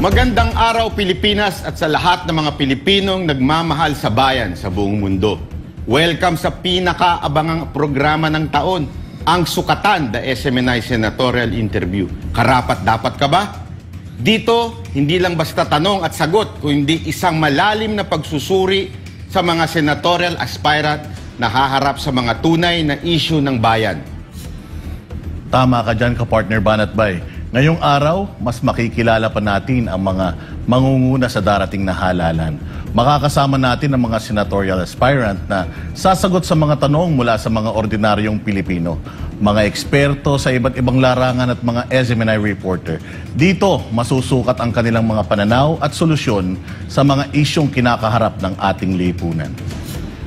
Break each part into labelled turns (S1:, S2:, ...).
S1: Magandang araw Pilipinas at sa lahat ng mga Pilipinong nagmamahal sa bayan sa buong mundo. Welcome sa pinakaabangang programa ng taon, ang Sukatan, the SMNI Senatorial Interview. Karapat dapat ka ba? Dito, hindi lang basta tanong at sagot, kundi isang malalim na pagsusuri sa mga senatorial aspirant na haharap sa mga tunay na issue ng bayan.
S2: Tama ka dyan, ka-partner Banat Bay. Ngayong araw, mas makikilala pa natin ang mga mangunguna sa darating na halalan. Makakasama natin ang mga senatorial aspirant na sasagot sa mga tanong mula sa mga ordinaryong Pilipino, mga eksperto sa iba't ibang larangan at mga SMNI reporter. Dito, masusukat ang kanilang mga pananaw at solusyon sa mga isyong kinakaharap ng ating lipunan.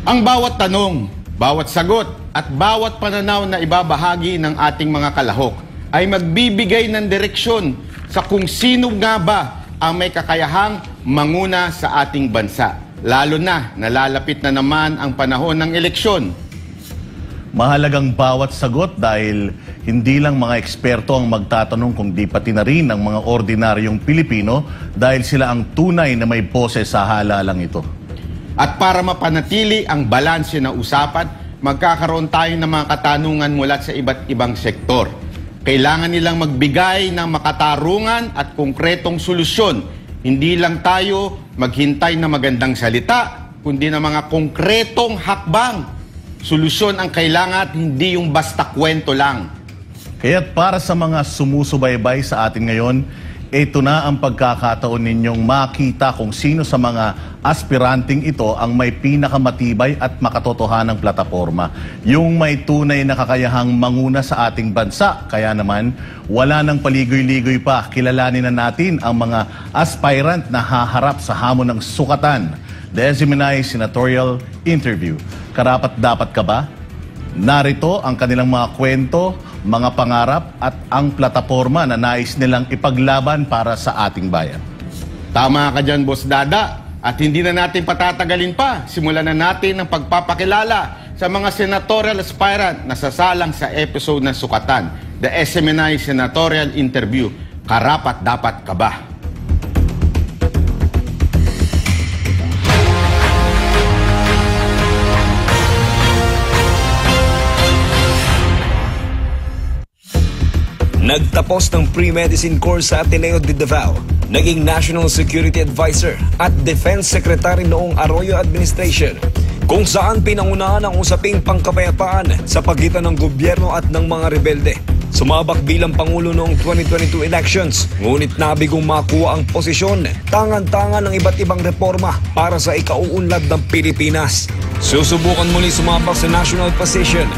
S1: Ang bawat tanong, bawat sagot at bawat pananaw na ibabahagi ng ating mga kalahok ay magbibigay ng direksyon sa kung sino nga ba ang may kakayahang manguna sa ating bansa. Lalo na nalalapit na naman ang panahon ng eleksyon.
S2: Mahalagang bawat sagot dahil hindi lang mga eksperto ang magtatanong kung di pati na rin ang mga ordinaryong Pilipino dahil sila ang tunay na may boses sa halalang ito.
S1: At para mapanatili ang balanse na usapan, magkakaroon tayo ng mga katanungan mula sa iba't ibang sektor. Kailangan nilang magbigay ng makatarungan at konkretong solusyon. Hindi lang tayo maghintay na magandang salita, kundi na mga konkretong hakbang. Solusyon ang kailangan at hindi yung basta kwento lang.
S2: Kaya't para sa mga sumusubaybay sa atin ngayon, ito na ang pagkakataon ninyong makita kung sino sa mga aspiranting ito ang may pinakamatibay at makatotohanang plataporma. Yung may tunay na kakayahang manguna sa ating bansa. Kaya naman, wala nang paligoy-ligoy pa. Kilalanin na natin ang mga aspirant na haharap sa hamon ng sukatan. The SMNI Senatorial Interview. Karapat dapat ka ba? Narito ang kanilang mga kwento, mga pangarap at ang plataporma na nais nilang ipaglaban para sa ating bayan.
S1: Tama ka dyan, Boss Dada. At hindi na natin patatagalin pa. Simulan na natin ang pagpapakilala sa mga senatorial aspirant na sasalang sa episode ng Sukatan, the SMNI Senatorial Interview. Karapat dapat ka ba?
S3: Nagtapos ng pre-medicine course sa Ateneo de Davao, naging National Security Advisor at Defense Secretary noong Arroyo Administration, kung saan pinangunahan ang usaping pangkapayapaan sa pagitan ng gobyerno at ng mga rebelde. Sumabak bilang Pangulo noong 2022 elections, ngunit nabigong makuha ang posisyon, tangan-tangan ng iba't ibang reforma para sa ikauunlad ng Pilipinas. Susubukan muli sumabak sa national position.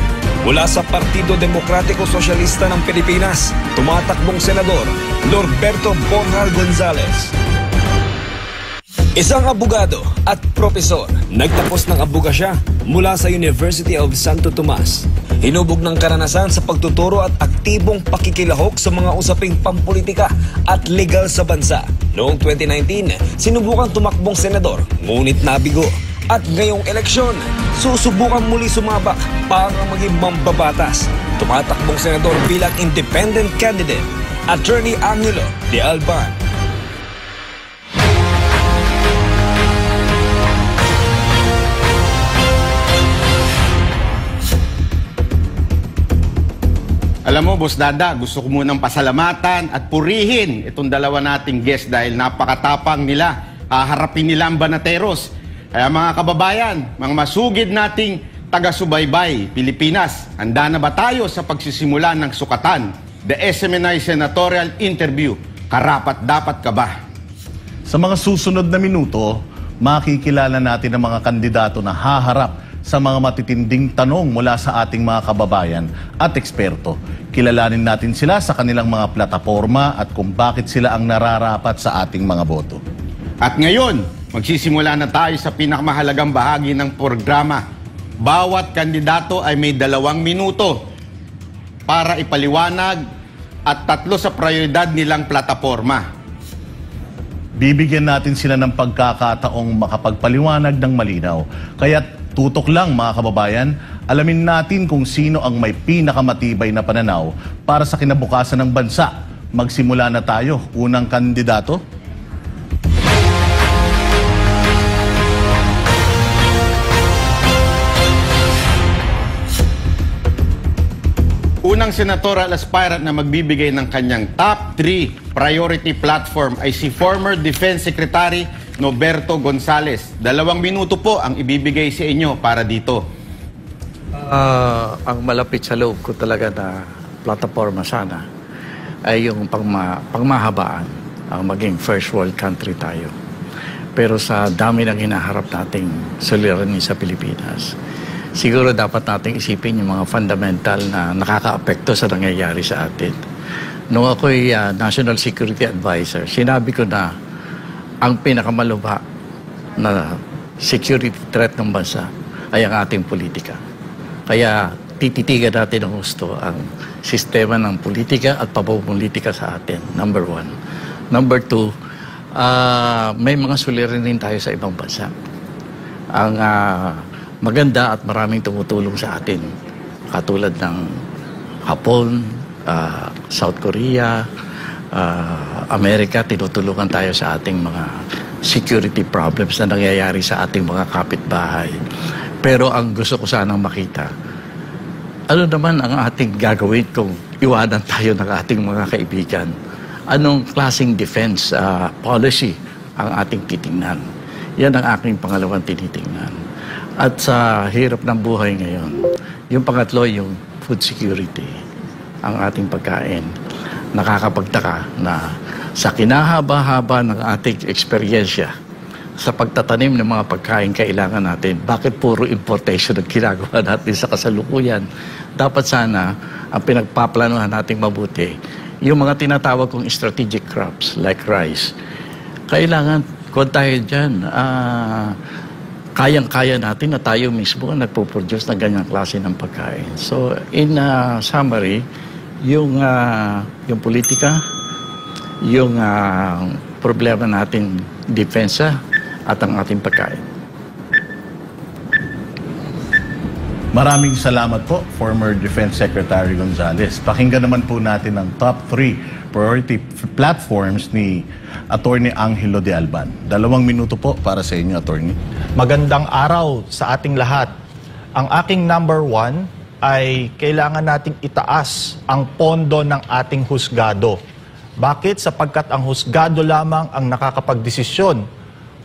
S3: Mula sa Partido Demokratiko Sosyalista ng Pilipinas, tumatakbong Senador Lorberto Borja Gonzales. Isang abogado at propesor, nagtapos ng abogasya mula sa University of Santo Tomas. Hinubog ng karanasan sa pagtuturo at aktibong pakikilahok sa mga usaping pampolitika at legal sa bansa. Noong 2019, sinubukang tumakbong senador, ngunit nabigo. At ngayong eleksyon, susubukan muli sumabak para maging mambabatas. Tumatakbong senador bilang independent candidate, Attorney Angelo de Alban.
S1: Alam mo, Boss Dada, gusto ko munang pasalamatan at purihin itong dalawa nating guest dahil napakatapang nila. Haharapin nila ang Banateros. Kaya mga kababayan, mga masugid nating taga-subaybay, Pilipinas, handa na ba tayo sa pagsisimula ng Sukatan, the SMNI Senatorial Interview? Karapat dapat ka ba?
S2: Sa mga susunod na minuto, makikilala natin ang mga kandidato na haharap sa mga matitinding tanong mula sa ating mga kababayan at eksperto. Kilalanin natin sila sa kanilang mga plataporma at kung bakit sila ang nararapat sa ating mga boto.
S1: At ngayon, magsisimula na tayo sa pinakamahalagang bahagi ng programa. Bawat kandidato ay may 2 minuto para ipaliwanag at 3 sa prioridad nilang plataporma.
S2: Bibigyan natin sila ng pagkakataong makapagpaliwanag ng malinaw. Kaya tutok lang mga kababayan, alamin natin kung sino ang may pinakamatibay na pananaw para sa kinabukasan ng bansa. Magsimula na tayo. Unang kandidato.
S1: Unang senatorial aspirant na magbibigay ng kanyang top 3 priority platform ay si former Defense Secretary Noberto Gonzales. 2 minuto po ang ibibigay sa inyo para dito.
S4: Ang malapit sa loob ko talaga na plataforma sana ay yung pangmahabaan, ang maging first world country tayo. Pero sa dami ng hinaharap nating suliranin sa Pilipinas, siguro dapat nating isipin yung mga fundamental na nakakaapekto sa nangyayari sa atin. Nung ako'y National Security Advisor, sinabi ko na ang pinakamalubha na security threat ng bansa ay ang ating politika. Kaya tititigan natin ng gusto ang sistema ng politika at pamumulitika sa atin, number 1. Number 2, may mga suliranin tayo sa ibang bansa. Ang maganda at maraming tumutulong sa atin. Katulad ng Hapon, South Korea, Amerika, tinutulungan tayo sa ating mga security problems na nangyayari sa ating mga kapitbahay. Pero ang gusto ko sanang makita, ano naman ang ating gagawin kung iwanan tayo ng ating mga kaibigan? Anong klaseng defense policy ang ating titingnan? Yan ang aking pangalawang tinitingnan. At sa hirap ng buhay ngayon, yung pangatlo, yung food security, ang ating pagkain. Nakakapagtaka na sa kinahaba-haba ng ating eksperyensya sa pagtatanim ng mga pagkain kailangan natin, bakit puro importation ang ginagawa natin sa kasalukuyan? Dapat sana, ang pinagpaplanuhan nating mabuti, yung mga tinatawag kong strategic crops like rice, kailangan, kung tayo dyan, kayang-kaya natin na tayo mismo ang nagpo-produce ng ganyang klase ng pagkain. So, in summary, yung politika, yung problema natin depensa at ang ating pagkain.
S2: Maraming salamat po, former Defense Secretary Gonzales. Pakinggan naman po natin ang top 3 priority platforms ni Attorney Angelo de Alban. 2 minuto po para sa inyo, Attorney.
S5: Magandang araw sa ating lahat. Ang aking number 1 ay kailangan nating itaas ang pondo ng ating husgado. Bakit? Sapagkat ang husgado lamang ang nakakapagdesisyon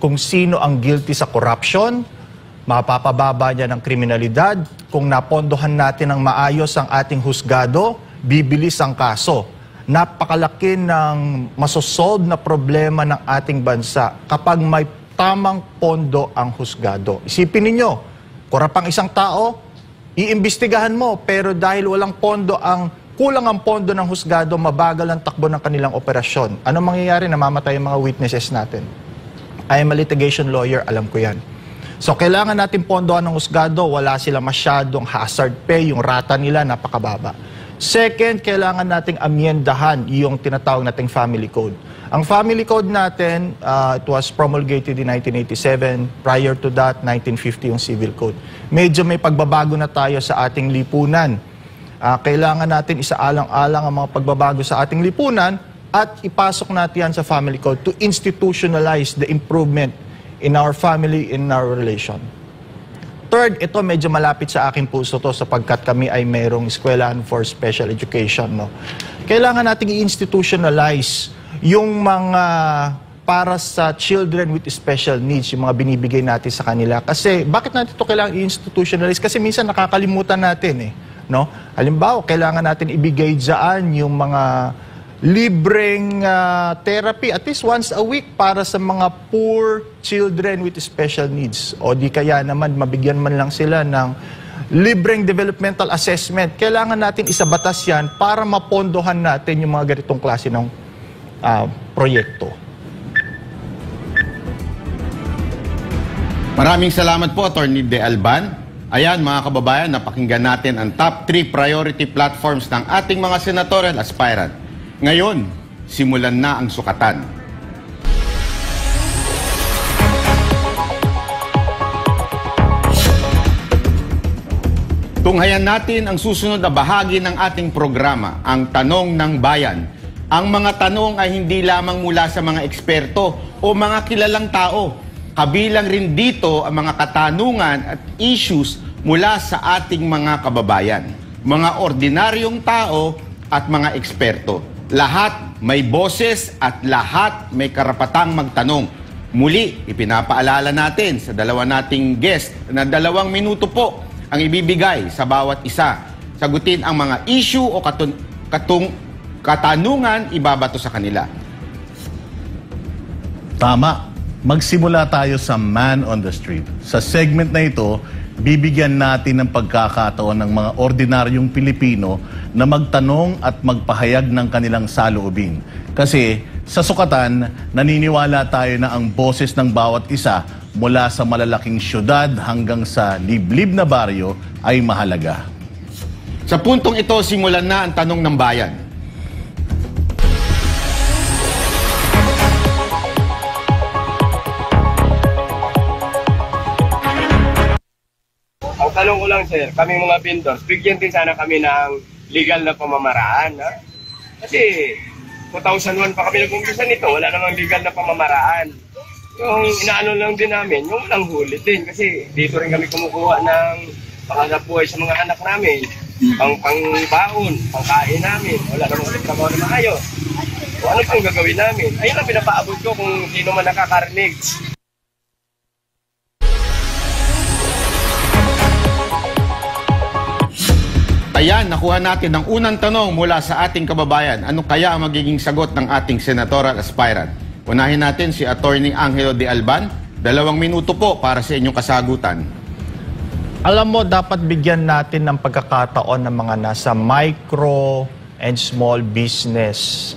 S5: kung sino ang guilty sa corruption, mapapababa niya ng kriminalidad. Kung napondohan natin ng maayos ang ating husgado, bibilis ang kaso. Napakalaki ng masosolve na problema ng ating bansa kapag may tamang pondo ang husgado. Isipin ninyo, kurap ang isang tao, iimbestigahan mo, pero dahil walang pondo kulang ang pondo ng husgado, mabagal ang takbo ng kanilang operasyon. Ano mangyayari? Namamatay ang mga witnesses natin. I am a litigation lawyer, alam ko yan. So, kailangan natin pondohan ng husgado, wala sila masyadong hazard pay, yung rata nila napakababa. Second, kailangan nating amyendahan yung tinatawag nating family code. Ang family code natin, it was promulgated in 1987. Prior to that, 1950 yung civil code. Medyo may pagbabago na tayo sa ating lipunan. Kailangan natin isaalang-alang ang mga pagbabago sa ating lipunan at ipasok natin yan sa family code to institutionalize the improvement in our family, in our relation. Third, ito medyo malapit sa aking puso to sapagkat kami ay mayroong eskwelahan for special education. No? Kailangan nating i-institutionalize yung mga para sa children with special needs, yung mga binibigay natin sa kanila. Kasi bakit natin ito kailangan i-institutionalize? Kasi minsan nakakalimutan natin. No? Halimbawa, kailangan natin ibigay dyan yung mga libreng therapy at least once a week para sa mga poor children with special needs. O di kaya naman mabigyan man lang sila ng libreng developmental assessment. Kailangan natin isabatas yan para mapondohan natin yung mga ganitong klase ng proyekto.
S1: Maraming salamat po, Attorney De Alban. Ayan mga kababayan, napakinggan natin ang top 3 priority platforms ng ating mga senatorial aspirant. Ngayon, simulan na ang sukatan. Tunghayan natin ang susunod na bahagi ng ating programa, ang Tanong ng Bayan. Ang mga tanong ay hindi lamang mula sa mga eksperto o mga kilalang tao. Kabilang rin dito ang mga katanungan at issues mula sa ating mga kababayan. mga ordinaryong tao at mga eksperto. Lahat may boses at lahat may karapatang magtanong. Muli, ipinapaalala natin sa dalawa nating guest na 2 minuto po ang ibibigay sa bawat isa. Sagutin ang mga issue o katanungan ibabato sa kanila.
S2: Tama. Magsimula tayo sa Man on the Street. Sa segment na ito, bibigyan natin ng pagkakataon ng mga ordinaryong Pilipino na magtanong at magpahayag ng kanilang saloobin. Kasi sa sukatan, naniniwala tayo na ang boses ng bawat isa mula sa malalaking syudad hanggang sa liblib na baryo ay mahalaga.
S1: Sa puntong ito, simulan na ang tanong ng bayan.
S6: Ang tanong ko lang, sir, kami mga vendors, bigyan din sana kami ng legal na pamamaraan. Ha? Kasi 2001 pa kami nag-umpisa nito, wala namang legal na pamamaraan. Yung inaano lang din namin, yung walang huli din. Kasi dito rin kami kumukuha ng panganabuhay sa mga anak namin. Pangbaon, pangkain namin. Wala namang ulit na na maayos. O ano pang gagawin namin? Ayun ang pinapaabot ko kung sino man nakakarinig.
S1: Ayan, nakuha natin ang unang tanong mula sa ating kababayan. Ano kaya ang magiging sagot ng ating senatorial aspirant? Unahin natin si Attorney Angelo de Alban. 2 minuto po para sa inyong kasagutan.
S5: Alam mo, dapat bigyan natin ng pagkakataon ng mga nasa micro and small businesses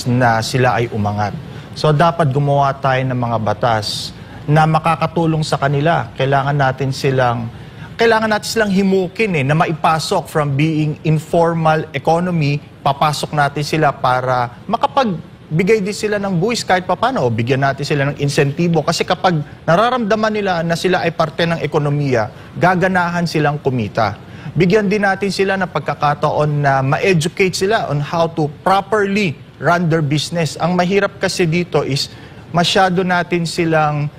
S5: na sila ay umangat. So dapat gumawa tayo ng mga batas na makakatulong sa kanila. Kailangan natin silang himukin na maipasok from being informal economy, papasok natin sila para makapagbigay din sila ng buwis kahit papano o bigyan natin sila ng insentibo. Kasi kapag nararamdaman nila na sila ay parte ng ekonomiya, gaganahan silang kumita. Bigyan din natin sila ng pagkakataon na ma-educate sila on how to properly run their business. Ang mahirap kasi dito is masyado natin silang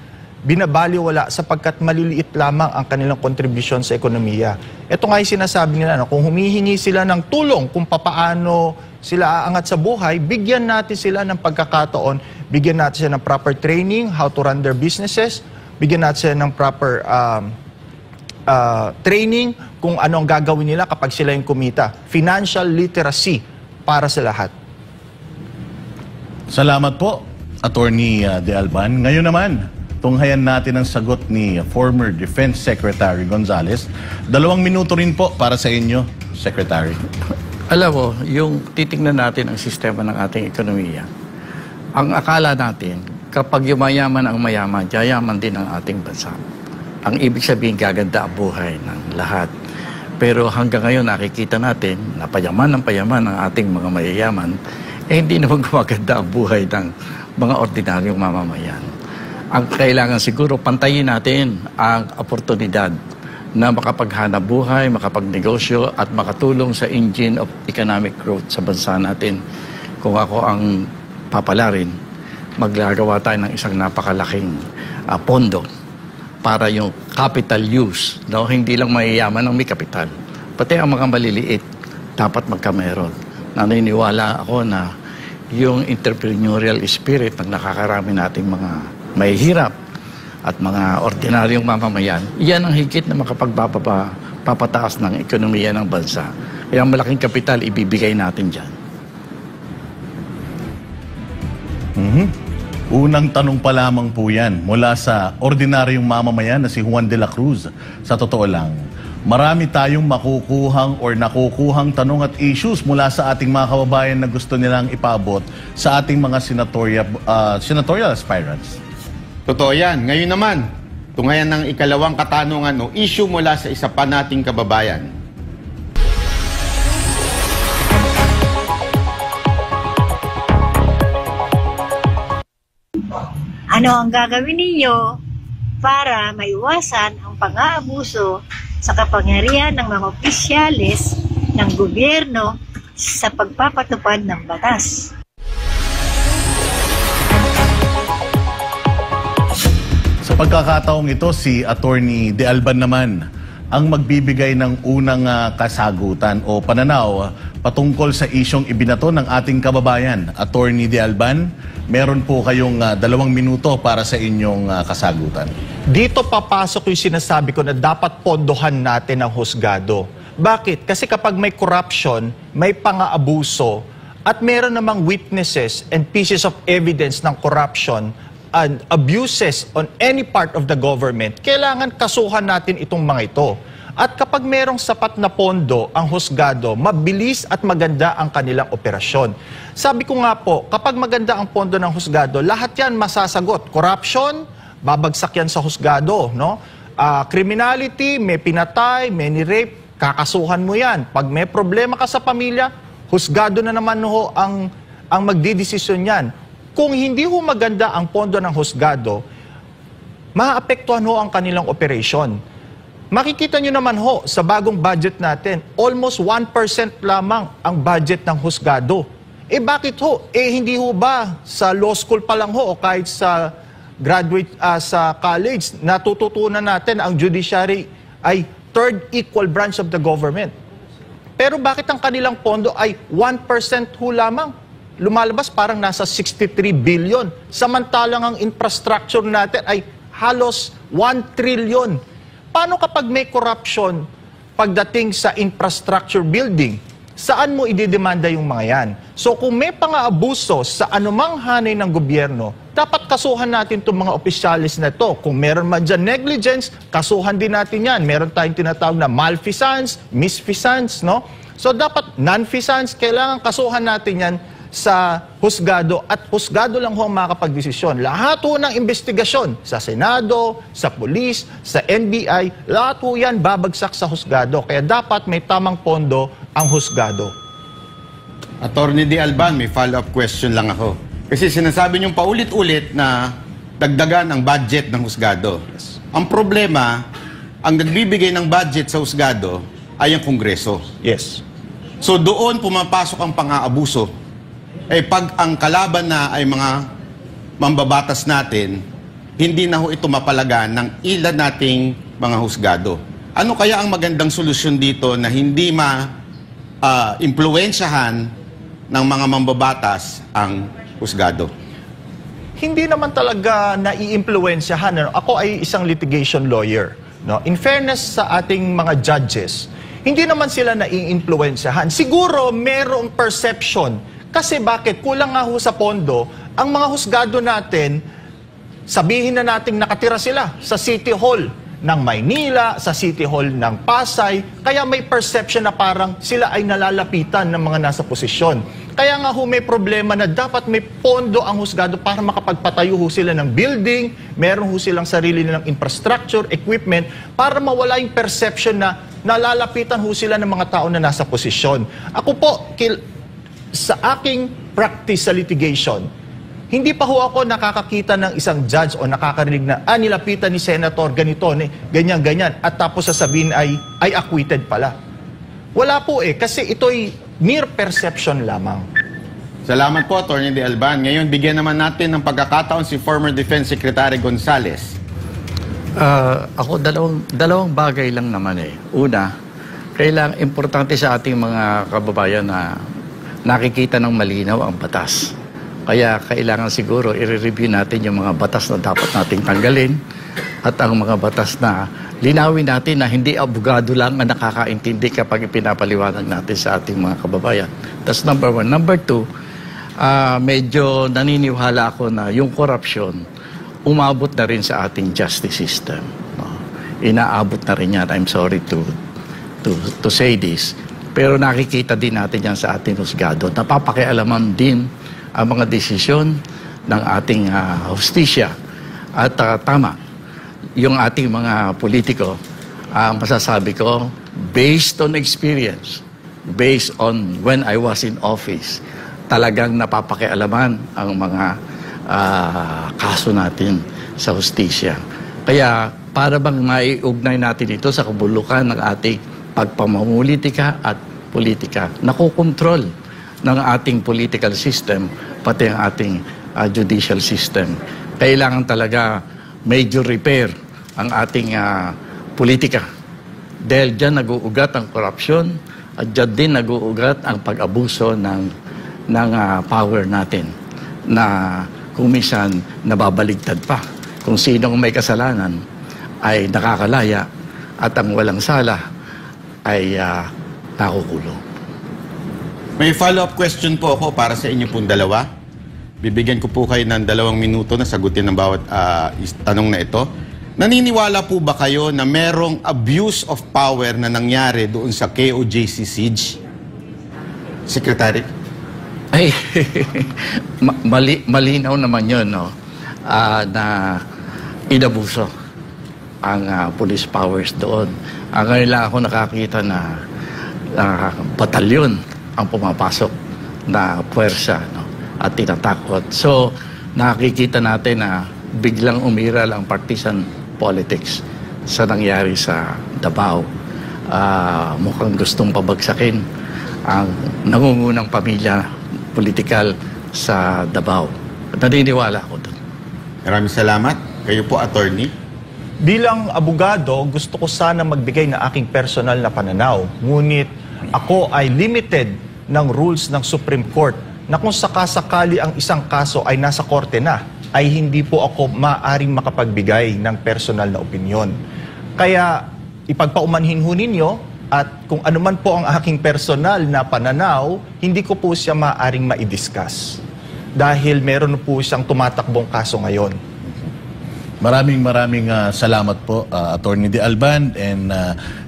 S5: binabaliwala sapagkat maliliit lamang ang kanilang kontribusyon sa ekonomiya. Ito nga yung sinasabi nila, kung humihingi sila ng tulong kung papaano sila aangat sa buhay, bigyan natin sila ng pagkakataon, bigyan natin sila ng proper training, how to run their businesses, bigyan natin sila ng proper training kung ano ang gagawin nila kapag sila yung kumita. Financial literacy para sa lahat.
S2: Salamat po, Attorney de Alban. Ngayon naman, tunghayan natin ang sagot ni former Defense Secretary Gonzales. 2 minuto rin po para sa inyo, Secretary.
S4: Alam mo, yung titingnan natin ang sistema ng ating ekonomiya, ang akala natin, kapag yumayaman ang mayaman, yayaman din ang ating bansa. Ang ibig sabihin, gaganda ang buhay ng lahat. Pero hanggang ngayon, nakikita natin na payaman ng payaman ang ating mga mayayaman, hindi naman gumaganda ang buhay ng mga ordinaryong mamamayan. Ang kailangan siguro, pantayin natin ang oportunidad na makapaghanap buhay, makapagnegosyo at makatulong sa engine of economic growth sa bansa natin. Kung ako ang papalarin, maglagawa tayo ng isang napakalaking pondo para yung capital use. No? Hindi lang mayayaman ang may kapital. Pati ang mga maliliit, dapat magkameron. Naniniwala ako na yung entrepreneurial spirit ng nakakarami nating mga may hirap at mga ordinaryong mamamayan, yan ang higit na makapagpapataas ng ekonomiya ng bansa. Kaya ang malaking kapital, ibibigay natin dyan.
S2: Unang tanong pa lamang po yan mula sa ordinaryong mamamayan na si Juan de la Cruz. Sa totoo lang, marami tayong nakukuhang tanong at issues mula sa ating mga kababayan na gusto nilang ipaabot sa ating mga senatorial aspirants.
S1: Totoo yan. Ngayon naman, tunghayan ng ikalawang katanungan o issue mula sa isa pa nating kababayan.
S7: Ano ang gagawin ninyo para maiwasan ang pang-aabuso sa kapangyarihan ng mga opisyales ng gobyerno sa pagpapatupad ng batas?
S2: Sa pagkakataong ito, si Attorney De Alban naman. ang magbibigay ng unang kasagutan o pananaw patungkol sa isyong ibinato ng ating kababayan. Attorney De Alban, meron po kayong 2 minuto para sa inyong kasagutan.
S5: Dito papasok yung sinasabi ko na dapat pondohan natin ang husgado. Bakit? Kasi kapag may corruption, may pang-aabuso, at meron namang witnesses and pieces of evidence ng corruption and abuses on any part of the government, kailangan kasuhan natin itong mga ito. At kapag merong sapat na pondo ang husgado, mabilis at maganda ang kanilang operasyon. Sabi ko nga po, kapag maganda ang pondo ng husgado, lahat yan masasagot. Corruption, babagsak yan sa husgado, no? Criminality, may pinatay, may ni-rape, kakasuhan mo yan. Pag may problema ka sa pamilya, husgado na naman ho ang magdidesisyon yan. Kung hindi ho maganda ang pondo ng husgado, maaapektuhan ho ang kanilang operation. Makikita nyo naman ho sa bagong budget natin, almost 1% lamang ang budget ng husgado. Bakit ho? Hindi ho ba sa law school pa lang ho o kahit sa graduate sa college, natututunan natin ang judiciary ay third equal branch of the government. Pero bakit ang kanilang pondo ay 1% ho lamang? Lumalabas parang nasa 63 billion. Samantalang ang infrastructure natin ay halos 1 trillion. Paano kapag may corruption pagdating sa infrastructure building? Saan mo ididemanda yung mga yan? So kung may pang-aabuso sa anumang hanay ng gobyerno, dapat kasuhan natin itong mga opisyalis na ito. Kung meron man dyan negligence, kasuhan din natin yan. Meron tayong tinatawag na malfeasance, misfeasance, no? So dapat non-feasance, kailangan kasuhan natin yan sa husgado at husgado lang ho ang makakapagdesisyon. Lahat ho ng investigasyon sa Senado, sa Police, sa NBI, lahat ho yan babagsak sa husgado. Kaya dapat may tamang pondo ang husgado.
S1: Attorney De Alban, may follow-up question lang ako. Kasi sinasabi niyong paulit-ulit na dagdagan ang budget ng husgado.
S5: Yes.
S1: Ang problema, ang nagbibigay ng budget sa husgado ay ang Kongreso.
S5: Yes.
S1: So doon pumapasok ang pang-aabuso. Pag ang kalaban na ay mga mambabatas natin, hindi na ho ito mapalagan ng ilan nating mga husgado. Ano kaya ang magandang solusyon dito na hindi ma-impluensyahan ng mga mambabatas ang husgado?
S5: Hindi naman talaga nai-impluensyahan. Ako ay isang litigation lawyer. No? In fairness sa ating mga judges, hindi naman sila nai-impluensyahan. Siguro merong perception. Kasi bakit? Kulang nga ho sa pondo. Ang mga husgado natin, sabihin na nating nakatira sila sa City Hall ng Maynila, sa City Hall ng Pasay, kaya may perception na parang sila ay nalalapitan ng mga nasa posisyon. Kaya nga ho may problema na dapat may pondo ang husgado para makapagpatayo ho sila ng building, meron ho silang sarili nilang infrastructure, equipment, para mawala yung perception na nalalapitan ho sila ng mga tao na nasa posisyon. Ako po, sa aking practice sa litigation, hindi pa ho ako nakakakita ng isang judge o nakakarinig na, nilapitan ni Senator ganito, ganyan, at tapos sasabihin ay acquitted pala. Wala po kasi ito'y mere perception lamang.
S1: Salamat po, Attorney De Alban. Ngayon, bigyan naman natin ng pagkakataon si former Defense Secretary Gonzales.
S4: Ako, dalawang bagay lang naman Una, kailangan importante sa ating mga kababayan na nakikita ng malinaw ang batas. Kaya kailangan siguro i-review natin yung mga batas na dapat nating tanggalin at ang mga batas na linawin natin na hindi abogado lang ang nakakaintindi kapag ipinapaliwanag natin sa ating mga kababayan. That's number 1. Number 2, medyo naniniwala ako na yung corruption umabot na rin sa ating justice system. Inaabot na rin yan. I'm sorry to say this. Pero nakikita din natin yan sa ating husgado. Napapakialaman din ang mga desisyon ng ating hustisya. At tama, yung ating mga politiko, masasabi ko, based on experience, based on when I was in office, talagang napapakialaman ang mga kaso natin sa hustisya. Kaya para bang maiugnay natin ito sa kabulukan ng ating pagpamumulitika at politika, nakokontrol ng ating political system, pati ang ating judicial system. Kailangan talaga major repair ang ating politika Dahil dyan nag-uugat ang korupsyon at dyan din nag-uugat ang pag-abuso ng power natin na kung minsan nababaligtad pa. Kung sinong may kasalanan ay nakakalaya at ang walang sala ay nakukulong.
S1: May follow-up question po ako para sa inyo pong dalawa. Bibigyan ko po kayo ng 2 minuto na sagutin ng bawat tanong na ito. Naniniwala po ba kayo na merong abuse of power na nangyari doon sa KOJC siege? Secretary?
S4: Ay, malinaw naman yun, no? Na inabuso ang police powers doon. Ngayon lang ako nakakita na batalyon ang pumapasok na puwersa, no? At tinatakot. So, nakikita natin na biglang umira lang partisan politics sa nangyari sa Davao. Mukhang gustong pabagsakin ang nangungunang pamilya politikal sa Davao. Naniniwala ako doon.
S1: Maraming salamat. Kayo po, attorney.
S5: Bilang abogado, gusto ko sana magbigay ng aking personal na pananaw. Ngunit ako ay limited ng rules ng Supreme Court na kung sakasakali ang isang kaso ay nasa korte na, ay hindi po ako maaaring makapagbigay ng personal na opinyon. Kaya ipagpaumanhin ho ninyo at kung anuman po ang aking personal na pananaw, hindi ko po siya maaaring ma-discuss. Dahil meron po siyang tumatakbong kaso ngayon.
S2: Maraming salamat po, Attorney De Alban and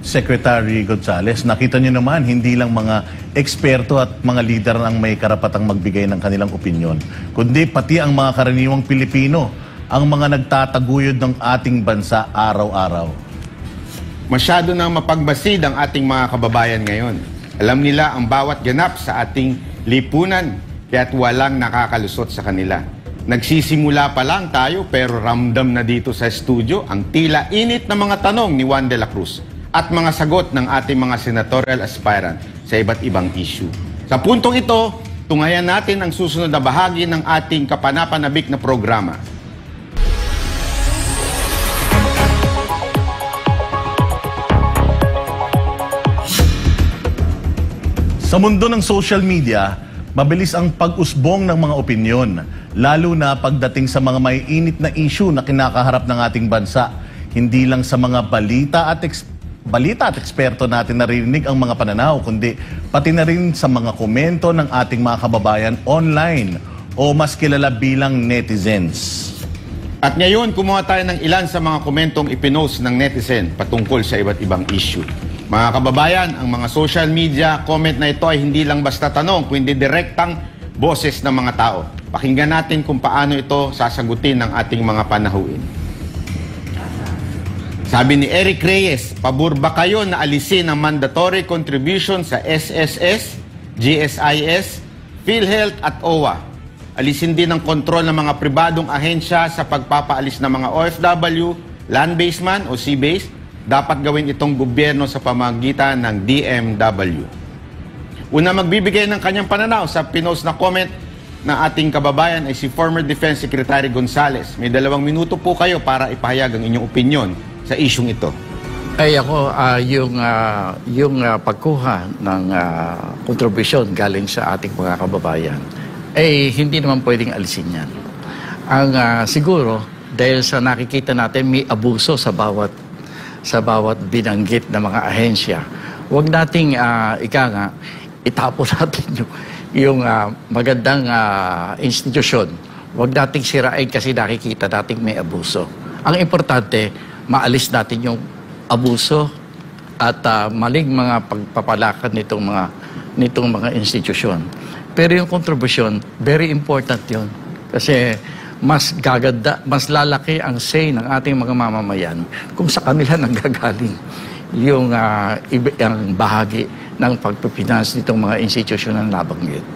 S2: Secretary Gonzales. Nakita niyo naman, hindi lang mga eksperto at mga lider ang may karapatang magbigay ng kanilang opinyon, kundi pati ang mga karaniwang Pilipino, ang mga nagtataguyod ng ating bansa araw-araw.
S1: Masyado nang mapagbasid ang ating mga kababayan ngayon. Alam nila ang bawat ganap sa ating lipunan, kaya't walang nakakalusot sa kanila. Nagsisimula pa lang tayo pero ramdam na dito sa studio ang tila init na mga tanong ni Juan de la Cruz at mga sagot ng ating mga senatorial aspirant sa iba't ibang issue. Sa puntong ito, tungayan natin ang susunod na bahagi ng ating kapanapanabik na programa.
S2: Sa mundo ng social media, mabilis ang pag-usbong ng mga opinyon, lalo na pagdating sa mga may init na issue na kinakaharap ng ating bansa. Hindi lang sa mga balita at eksperto natin naririnig ang mga pananaw, kundi pati na rin sa mga komento ng ating mga kababayan online o mas kilala bilang netizens.
S1: At ngayon, kumuha tayo ng ilan sa mga komentong ipinost ng netizen patungkol sa iba't ibang issue. Mga kababayan, ang mga social media comment na ito ay hindi lang basta tanong, kundi direktang boses ng mga tao. Pakinggan natin kung paano ito sasagutin ng ating mga panahuin. Sabi ni Eric Reyes, pabor ba kayo na alisin ang mandatory contribution sa SSS, GSIS, PhilHealth at OWA? Alisin din ang kontrol ng mga pribadong ahensya sa pagpapaalis ng mga OFW, land-based man o sea-based. Dapat gawin itong gobyerno sa pamamagitan ng DMW. Una magbibigay ng kanyang pananaw sa pinost na comment ng ating kababayan ay si former Defense Secretary Gonzales. May 2 minuto po kayo para ipahayag ang inyong opinyon sa isyung ito.
S4: Ay ako, yung pagkuha ng kontribusyon galing sa ating mga kababayan, ay hindi naman pwedeng alisin yan. Ang siguro, dahil sa nakikita natin may abuso sa bawat binanggit na mga ahensya, huwag nating itapon natin yung magandang institusyon. Huwag nating sirain kasi nakikita nating may abuso. Ang importante, maalis natin yung abuso at maling mga pagpapalakan nitong mga institusyon. Pero yung kontribusyon, very important yun. Kasi mas gaganda, mas lalaki ang say ng ating mga mamamayan kung sa kanila nanggagaling yung ang bahagi ng pagpipinance nitong mga institusyon ng nabanggit.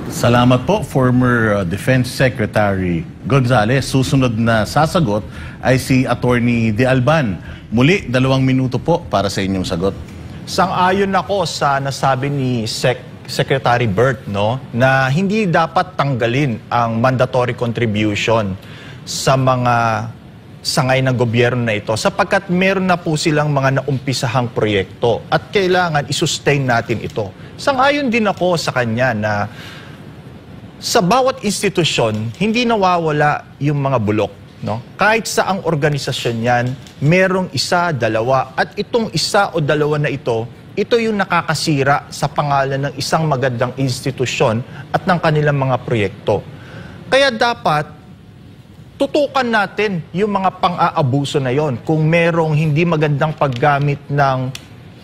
S2: Salamat po, former Defense Secretary Gonzales. Susunod na sasagot ay si Attorney De Alban. Muli, 2 minuto po para sa inyong sagot.
S5: Sang-ayon ako sa nasabi ni Secretary Bert, no, na hindi dapat tanggalin ang mandatory contribution sa mga sangay ng gobyerno na ito sapagkat meron na po silang mga naumpisahang proyekto at kailangan isustain natin ito. Sangayon din ako sa kanya na sa bawat institusyon, hindi nawawala yung mga bulok. No? Kahit sa ang organisasyon yan, merong isa, dalawa, at itong isa o dalawa na ito yung nakakasira sa pangalan ng isang magandang institusyon at ng kanilang mga proyekto. Kaya dapat tutukan natin yung mga pang-aabuso na yon. Kung merong hindi magandang paggamit ng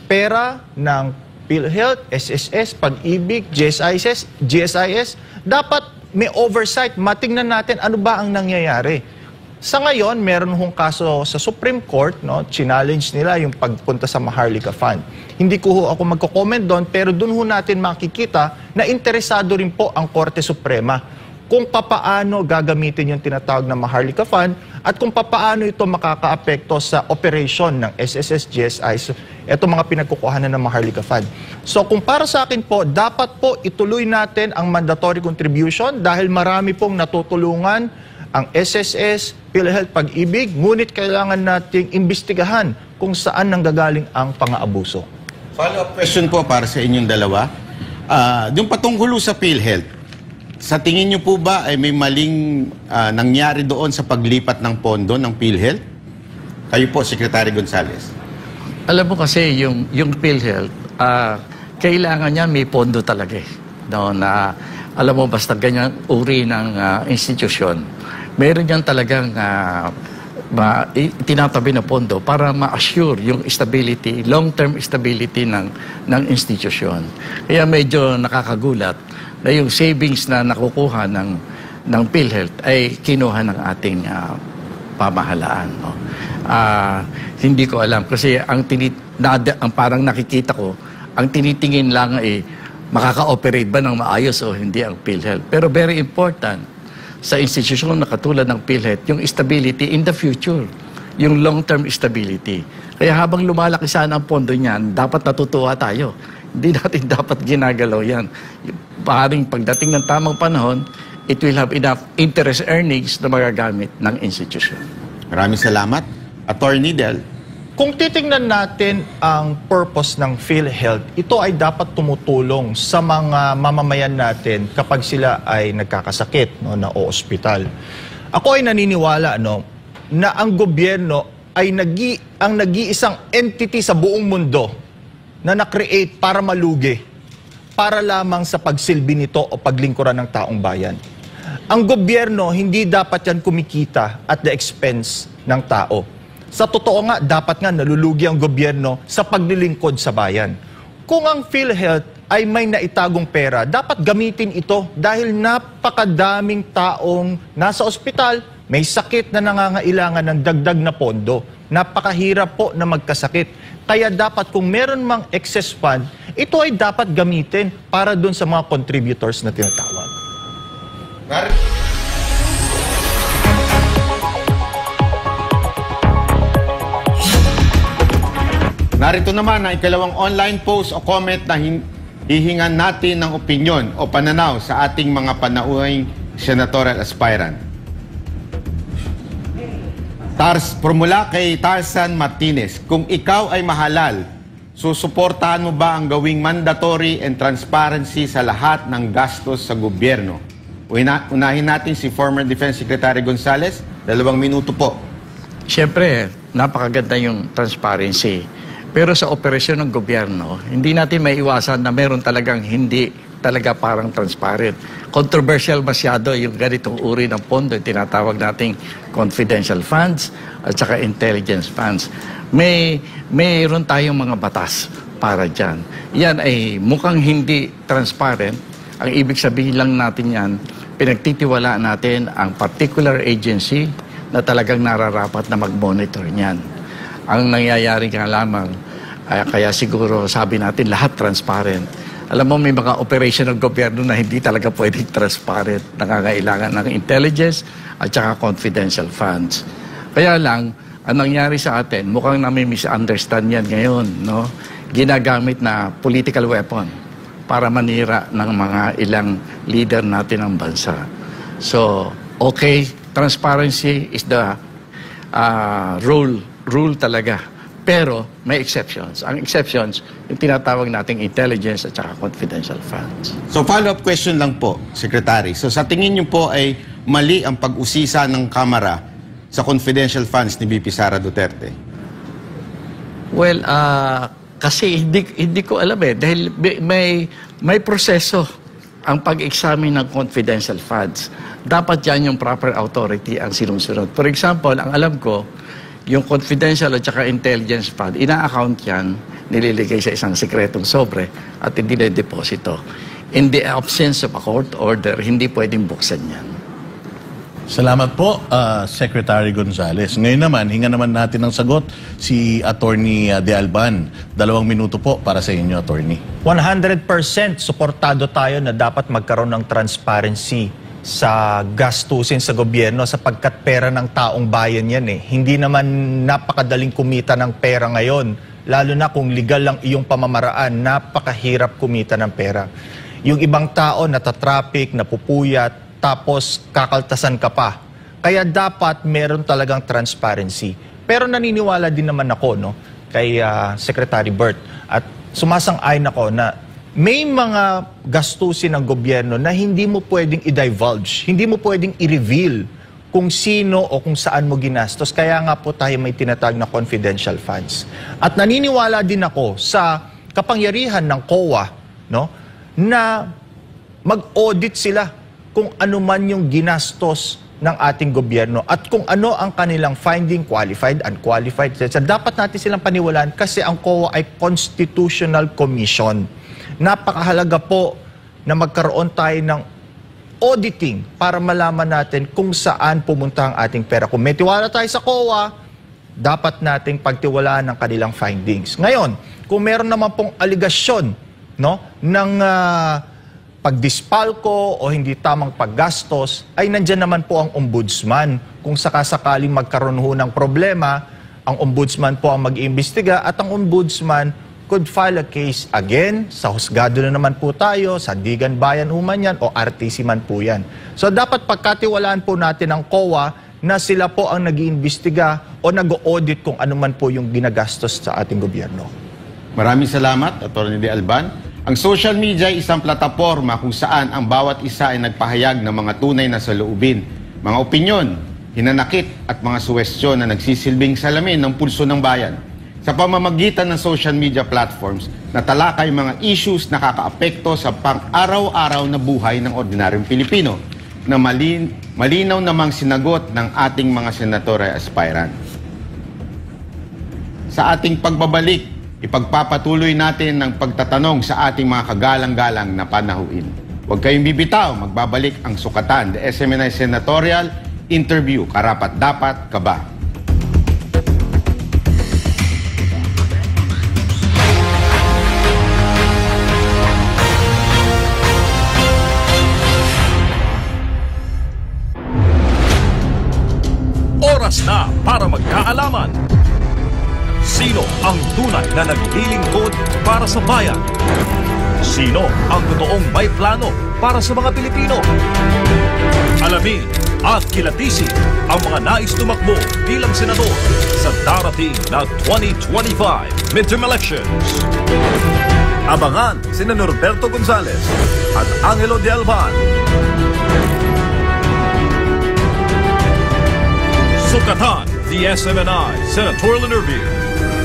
S5: pera, ng PhilHealth, SSS, Pag-ibig, GSIS, dapat may oversight. Matingnan natin ano ba ang nangyayari. Sa ngayon, meron hong kaso sa Supreme Court, no? Challenge nila yung pagpunta sa Maharlika Fund. Hindi ko ho ako magko-comment doon, pero doon ho natin makikita na interesado rin po ang Korte Suprema kung papaano gagamitin yung tinatawag na Maharlika Fund at kung papaano ito makakaapekto sa operation ng SSS, GSIS, ito mga pinagkukuhanan ng Maharlika Fund. So kung para sa akin po, dapat po ituloy natin ang mandatory contribution dahil marami pong natutulungan ang SSS, PhilHealth, Pag-ibig, ngunit kailangan nating imbestigahan kung saan nanggagaling ang pang-aabuso.
S1: Follow-up question po para sa inyong dalawa. Yung patungkulo sa PhilHealth, sa tingin niyo po ba ay may maling nangyari doon sa paglipat ng pondo ng PhilHealth? Kayo po, Secretary Gonzales.
S4: Alam mo kasi yung PhilHealth, kailangan niya may pondo talaga eh. No, na, alam mo, basta ganyan uri ng institusyon, meron yan talagang tinatabi na pondo para ma-assure yung stability, long-term stability ng institusyon. Kaya medyo nakakagulat na yung savings na nakukuha ng PhilHealth ay kinuha ng ating pamahalaan. No? Hindi ko alam kasi ang parang nakikita ko, ang tinitingin lang ay makaka-operate ba ng maayos o hindi ang PhilHealth. Pero very important sa institusyon na katulad ng PhilHealth, yung stability in the future, yung long-term stability. Kaya habang lumalaki sana ang pondo niyan, dapat natutuwa tayo. Hindi natin dapat ginagalaw yan. Paring pagdating ng tamang panahon, it will have enough interest earnings na magagamit ng institusyon.
S1: Maraming salamat. Attorney Del.
S5: Kung titingnan natin ang purpose ng PhilHealth, ito ay dapat tumutulong sa mga mamamayan natin kapag sila ay nagkakasakit, no, na ospital. Ako ay naniniwala na ang gobyerno ay ang nag-iisang entity sa buong mundo na na-create para malugi, para lamang sa pagsilbi nito o paglingkuran ng taong bayan. Ang gobyerno, hindi dapat yan kumikita at the expense ng tao. Sa totoo nga, dapat nga nalulugi ang gobyerno sa paglilingkod sa bayan. Kung ang PhilHealth ay may naitagong pera, dapat gamitin ito dahil napakadaming taong nasa ospital, may sakit na nangangailangan ng dagdag na pondo. Napakahirap po na magkasakit. Kaya dapat kung meron mang excess fund, ito ay dapat gamitin para dun sa mga contributors na tinatawag.
S1: Narito naman ang ikalawang online post o comment na hihingan natin ng opinyon o pananaw sa ating mga panauhing senatorial aspirant. Mula kay Tarzan Martinez, kung ikaw ay mahalal, susuportahan mo ba ang gawing mandatory and transparency sa lahat ng gastos sa gobyerno? Unahin natin si former Defense Secretary Gonzales. 2 minuto po.
S4: Siyempre, napakaganda yung transparency. Pero sa operasyon ng gobyerno, hindi natin maiwasan na meron talagang hindi talaga parang transparent. Controversial masyado yung ganitong uri ng pondo, yung tinatawag nating confidential funds at saka intelligence funds. Mayroon tayong mga batas para dyan. Yan ay mukhang hindi transparent. Ang ibig sabihin lang natin yan, pinagtitiwalaan natin ang particular agency na talagang nararapat na mag-monitor niyan. Ang nangyayari nga lamang, kaya siguro sabi natin lahat transparent. Alam mo, may mga operation ng gobyerno na hindi talaga pwedeng transparent. Nakakailangan ng intelligence at saka confidential funds. Kaya lang, ang nangyari sa atin, mukhang namin misunderstand yan ngayon. No? Ginagamit na political weapon para manira ng mga ilang leader natin ng bansa. So, okay, transparency is the rule talaga. Pero may exceptions. Ang exceptions, yung tinatawag nating intelligence at saka confidential funds.
S1: So follow-up question lang po, Secretary. So sa tingin niyo po ay mali ang pag-usisa ng Kamara sa confidential funds ni VP Sara Duterte?
S4: Well, kasi hindi ko alam dahil may proseso ang pag-examine ng confidential funds. Dapat yan yung proper authority ang sinusunod. For example, ang alam ko, yung confidential at saka intelligence fund, ina-account yan, nililigay sa isang sekretong sobre at hindi na deposito. In the absence of a court order, hindi pwedeng buksan yan.
S2: Salamat po, Secretary Gonzales. Ngayon naman, hinga naman natin ng sagot si Attorney De Alban. 2 minuto po para sa inyo, Attorney.
S5: 100% suportado tayo na dapat magkaroon ng transparency sa gastusin sa gobyerno sapagkat pera ng taong bayan yan Hindi naman napakadaling kumita ng pera ngayon. Lalo na kung legal lang iyong pamamaraan, napakahirap kumita ng pera. Yung ibang tao natatraffic, napupuyat, tapos kakaltasan ka pa. Kaya dapat meron talagang transparency. Pero naniniwala din naman ako kay Secretary Bert at sumasang-ayon ako na may mga gastusin ng gobyerno na hindi mo pwedeng i-divulge, hindi mo pwedeng i-reveal kung sino o kung saan mo ginastos. Kaya nga po tayo may tinatag na confidential funds. At naniniwala din ako sa kapangyarihan ng COA na mag-audit sila kung ano man yung ginastos ng ating gobyerno at kung ano ang kanilang finding, qualified, unqualified. Dapat natin silang paniwalaan kasi ang COA ay constitutional commission. Napakahalaga po na magkaroon tayo ng auditing para malaman natin kung saan pumunta ang ating pera. Kung may tiwala tayo sa COA, dapat nating pagtiwalaan ng kanilang findings. Ngayon, kung meron naman pong aligasyon ng pagdispalko o hindi tamang paggastos, ay nandyan naman po ang ombudsman. Kung sakasakaling magkaroon ng problema, ang ombudsman po ang mag-iimbestiga at ang ombudsman could file a case again, sa husgado na naman po tayo, Sandigan Bayan man yan, o RTC man po yan. So dapat pagkatiwalaan po natin ang COA na sila po ang nag-iimbestiga o nag-audit kung ano man po yung ginagastos sa ating gobyerno.
S1: Maraming salamat, Atty. De Alban. Ang social media ay isang plataporma kung saan ang bawat isa ay nagpahayag ng mga tunay na saloobin, mga opinyon, hinanakit at mga suwestyon na nagsisilbing salamin ng pulso ng bayan. Sa pamamagitan ng social media platforms, natalakay mga issues na nakakaapekto sa pang-araw-araw na buhay ng ordinaryong Pilipino na malinaw namang sinagot ng ating mga senador aspirant. Sa ating pagbabalik, ipagpapatuloy natin ang pagtatanong sa ating mga kagalang-galang na panahuin. Huwag kayong bibitaw, magbabalik ang sukatan, the SMNI Senatorial Interview, Karapat-Dapat Ka Ba?
S3: Oras na para magkaalaman. Sino ang tunay na naglilingkod para sa bayan? Sino ang totoong may plano para sa mga Pilipino? Alamin at kilatisin ang mga nais tumakbo bilang senador sa darating na 2025 midterm elections. Abangan sina Norberto Gonzales at Angelo De Alban. Sukatan, the SMNI Senatorial Interview.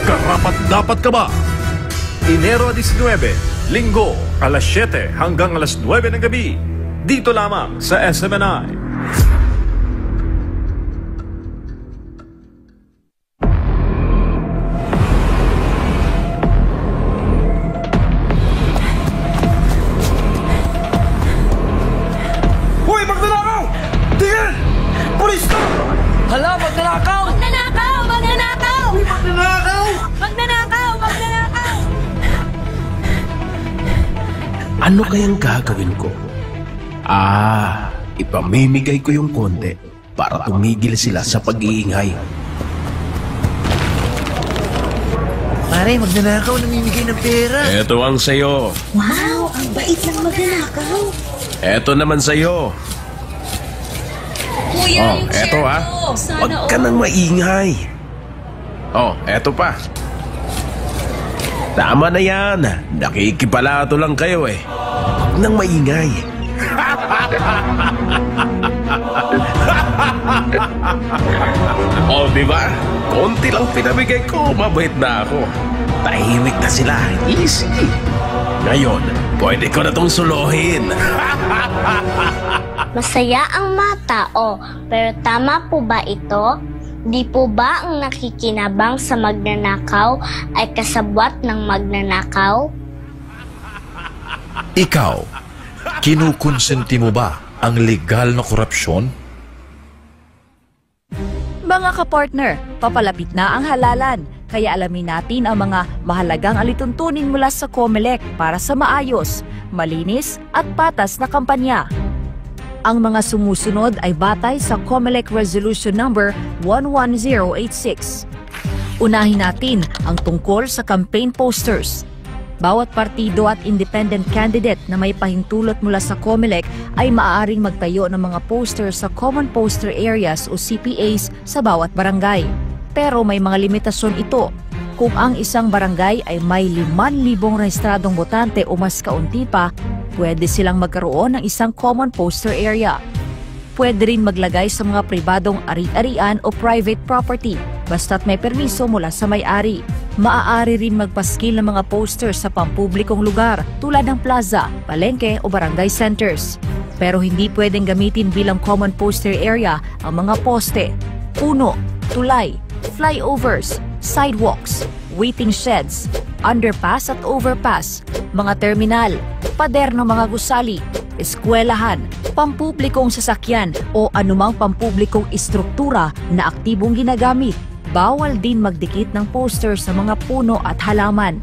S3: Karapat-dapat ka ba? Enero 19, Linggo, alas 7 hanggang alas 9 ng gabi. Dito lamang sa SMNI.
S8: Hoy, magnanakaw! Tingin! Pulis ka!
S9: Hala, magnanakaw!
S10: Magnanakaw! Magnanakaw!
S8: Uy, magnanakaw!
S10: Magnanakaw! Magnanakaw!
S9: Ano kayang gagawin ko? Ipamimigay ko yung konti para tumigil sila sa pag-iingay.
S8: Pare, magnanakaw, namimigay ng pera.
S9: Eto ang sayo.
S10: Wow! Ang bait ng magnanakaw!
S9: Eto naman sayo.
S10: kuya,
S9: Oh,
S10: yung
S9: eto
S10: share
S9: ha.
S10: ko. Sana
S9: Huwag ka nang maingay. Oh, eto pa. Tama na yan. Nakikipalato lang kayo eh. Huwag nang maingay. Oh, di ba? Konti lang pinamigay ko, mabait na ako. Tahimik na sila. Easy. Ngayon, pwede ko na tong suluhin.
S11: Masaya ang mga tao, pero tama po ba ito? Di po ba ang nakikinabang sa magnanakaw ay kasabwat ng magnanakaw?
S12: Ikaw, kinukonsenti mo ba ang legal na korupsyon?
S13: Mga kapartner, papalapit na ang halalan. Kaya alamin natin ang mga mahalagang alituntunin mula sa COMELEC para sa maayos, malinis at patas na kampanya. Ang mga sumusunod ay batay sa COMELEC Resolution Number 11086. Unahin natin ang tungkol sa campaign posters. Bawat partido at independent candidate na may pahintulot mula sa COMELEC ay maaaring magtayo ng mga posters sa Common Poster Areas o CPAs sa bawat barangay. Pero may mga limitasyon ito. Kung ang isang barangay ay may 5,000 rehistradong botante o mas kaunti pa, pwede silang magkaroon ng isang common poster area. Pwede rin maglagay sa mga pribadong ari-arian o private property, basta't may permiso mula sa may-ari. Maaari rin magpaskil ng mga posters sa pampublikong lugar tulad ng plaza, palengke o barangay centers. Pero hindi pwedeng gamitin bilang common poster area ang mga poste, puno, tulay, flyovers, sidewalks, waiting sheds, underpass at overpass, mga terminal, pader ng mga gusali, eskwelahan, pampublikong sasakyan o anumang pampublikong istruktura na aktibong ginagamit. Bawal din magdikit ng poster sa mga puno at halaman.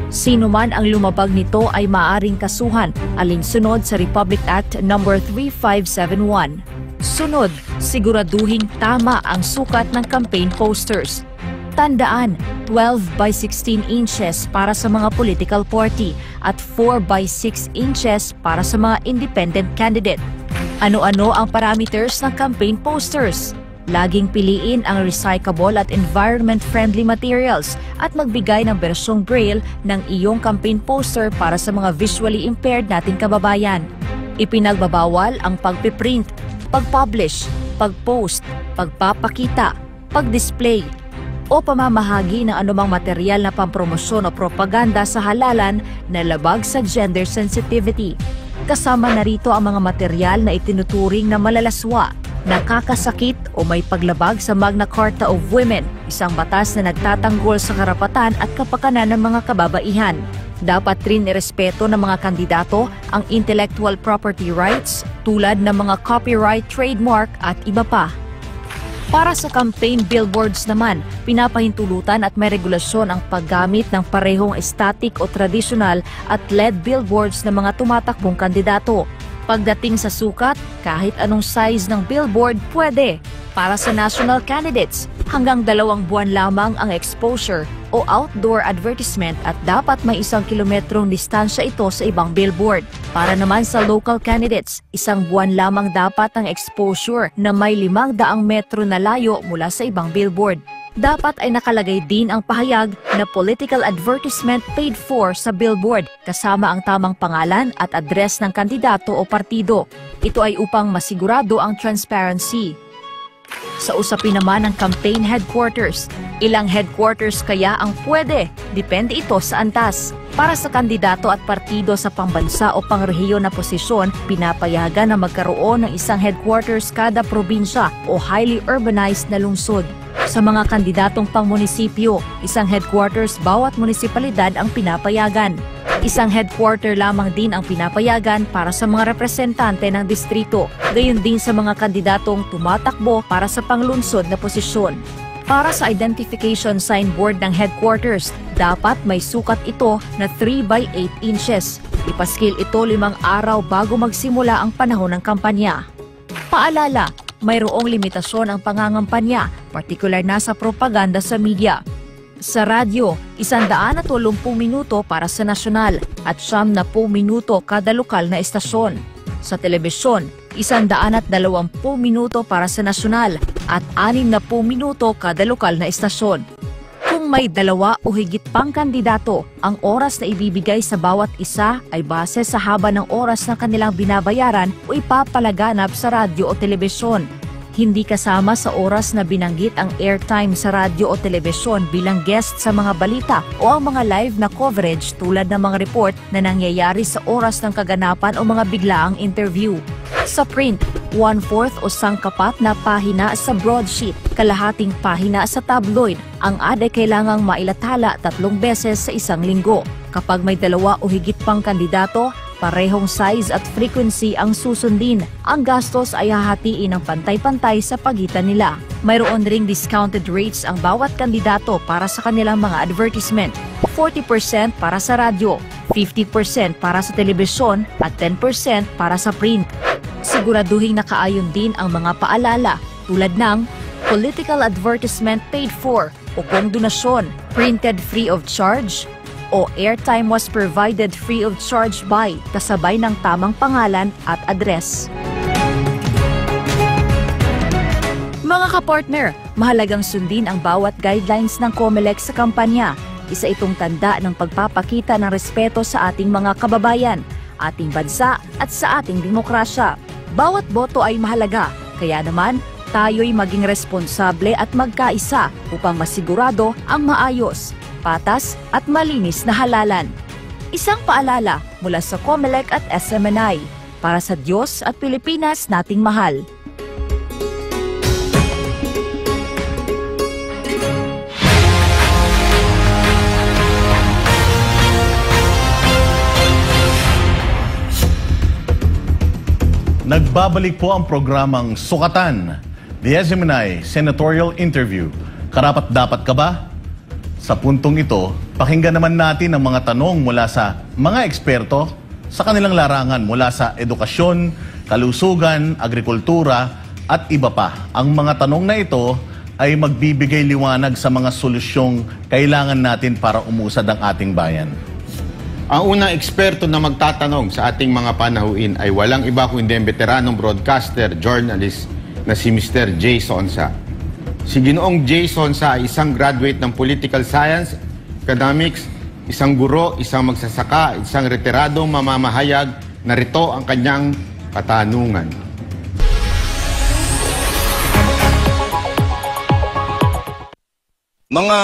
S13: Sino man ang lumabag nito ay maaaring kasuhan alinsunod sa Republic Act No. 3571. Sunod, siguraduhin tama ang sukat ng campaign posters. Tandaan, 12 by 16 inches para sa mga political party at 4 by 6 inches para sa mga independent candidate. Ano-ano ang parameters ng campaign posters? Laging piliin ang recyclable at environment-friendly materials at magbigay ng bersyong braille ng iyong campaign poster para sa mga visually impaired nating kababayan. Ipinagbabawal ang pagpiprint, pag-publish, pag-post, pagpapakita, pag-display, o pamamahagi ng anumang material na pampromosyon o propaganda sa halalan na labag sa gender sensitivity. Kasama na rito ang mga material na itinuturing na malalaswa, nakakasakit o may paglabag sa Magna Carta of Women, isang batas na nagtatanggol sa karapatan at kapakanan ng mga kababaihan. Dapat rin irespeto ng mga kandidato ang intellectual property rights tulad ng mga copyright, trademark at iba pa. Para sa campaign billboards naman, pinapahintulutan at may regulasyon ang paggamit ng parehong static o traditional at LED billboards ng mga tumatakbong kandidato. Pagdating sa sukat, kahit anong size ng billboard pwede. Para sa national candidates, hanggang 2 buwan lamang ang exposure o outdoor advertisement at dapat may 1 kilometrong distansya ito sa ibang billboard. Para naman sa local candidates, 1 buwan lamang dapat ang exposure na may 500 metro na layo mula sa ibang billboard. Dapat ay nakalagay din ang pahayag na political advertisement paid for sa billboard kasama ang tamang pangalan at address ng kandidato o partido. Ito ay upang masigurado ang transparency. Sa usapin naman ng campaign headquarters, ilang headquarters kaya ang pwede? Depende ito sa antas. Para sa kandidato at partido sa pambansa o pangrehiyon na posisyon, pinapayagan na magkaroon ng isang headquarters kada probinsya o highly urbanized na lungsod. Sa mga kandidatong pang-munisipyo, isang headquarters bawat munisipalidad ang pinapayagan. Isang headquarter lamang din ang pinapayagan para sa mga representante ng distrito, gayon din sa mga kandidatong tumatakbo para sa panglunsod na posisyon. Para sa identification signboard ng headquarters, dapat may sukat ito na 3 by 8 inches. Ipaskil ito 5 araw bago magsimula ang panahon ng kampanya. Paalala, mayroong limitasyon ang pangangampanya, partikular na sa propaganda sa media. Sa radyo, 180 minuto para sa nasyonal at 70 minuto kada lokal na estasyon. Sa telebisyon, 120 minuto para sa nasyonal at 60 minuto kada lokal na istasyon. Kung may 2 o higit pang kandidato, ang oras na ibibigay sa bawat isa ay base sa haba ng oras na kanilang binabayaran o ipapalaganap sa radyo o telebisyon. Hindi kasama sa oras na binanggit ang airtime sa radyo o telebisyon bilang guest sa mga balita o ang mga live na coverage tulad ng mga report na nangyayari sa oras ng kaganapan o mga biglaang interview. Sa print, 1/4 o sangkapat na pahina sa broadsheet, kalahating pahina sa tabloid. Ang ad ay kailangang mailathala 3 beses sa isang linggo. Kapag may 2 o higit pang kandidato, parehong size at frequency ang susundin. Ang gastos ay hahatiin ng pantay-pantay sa pagitan nila. Mayroon ring discounted rates ang bawat kandidato para sa kanilang mga advertisement. 40% para sa radyo, 50% para sa telebisyon at 10% para sa print. Siguraduhin nakaayon din ang mga paalala tulad ng political advertisement paid for o kung donasyon, printed free of charge, o airtime was provided free of charge by kasabay ng tamang pangalan at address. Mga kapartner, mahalagang sundin ang bawat guidelines ng COMELEC sa kampanya. Isa itong tanda ng pagpapakita ng respeto sa ating mga kababayan, ating bansa at sa ating demokrasya. Bawat boto ay mahalaga, kaya naman tayo'y maging responsable at magkaisa upang masigurado ang maayos, patas at malinis na halalan. Isang paalala mula sa COMELEC at SMNI para sa Diyos at Pilipinas nating mahal.
S2: Nagbabalik po ang programang Sukatan, the SMNI Senatorial Interview. Karapat-dapat ka ba? Sa puntong ito, pakinggan naman natin ang mga tanong mula sa mga eksperto sa kanilang larangan mula sa edukasyon, kalusugan, agrikultura at iba pa. Ang mga tanong na ito ay magbibigay liwanag sa mga solusyong kailangan natin para umusad ang ating bayan.
S1: Ang unang eksperto na magtatanong sa ating mga panahuin ay walang iba kundi ang veteranong broadcaster, journalist na si Mr. Jay Sonsa. Si Ginoong Jay Sonsa ay isang graduate ng Political Science, Economics, isang guro, isang magsasaka, isang retiradong mamamahayag. Narito ang kanyang katanungan.
S14: Mga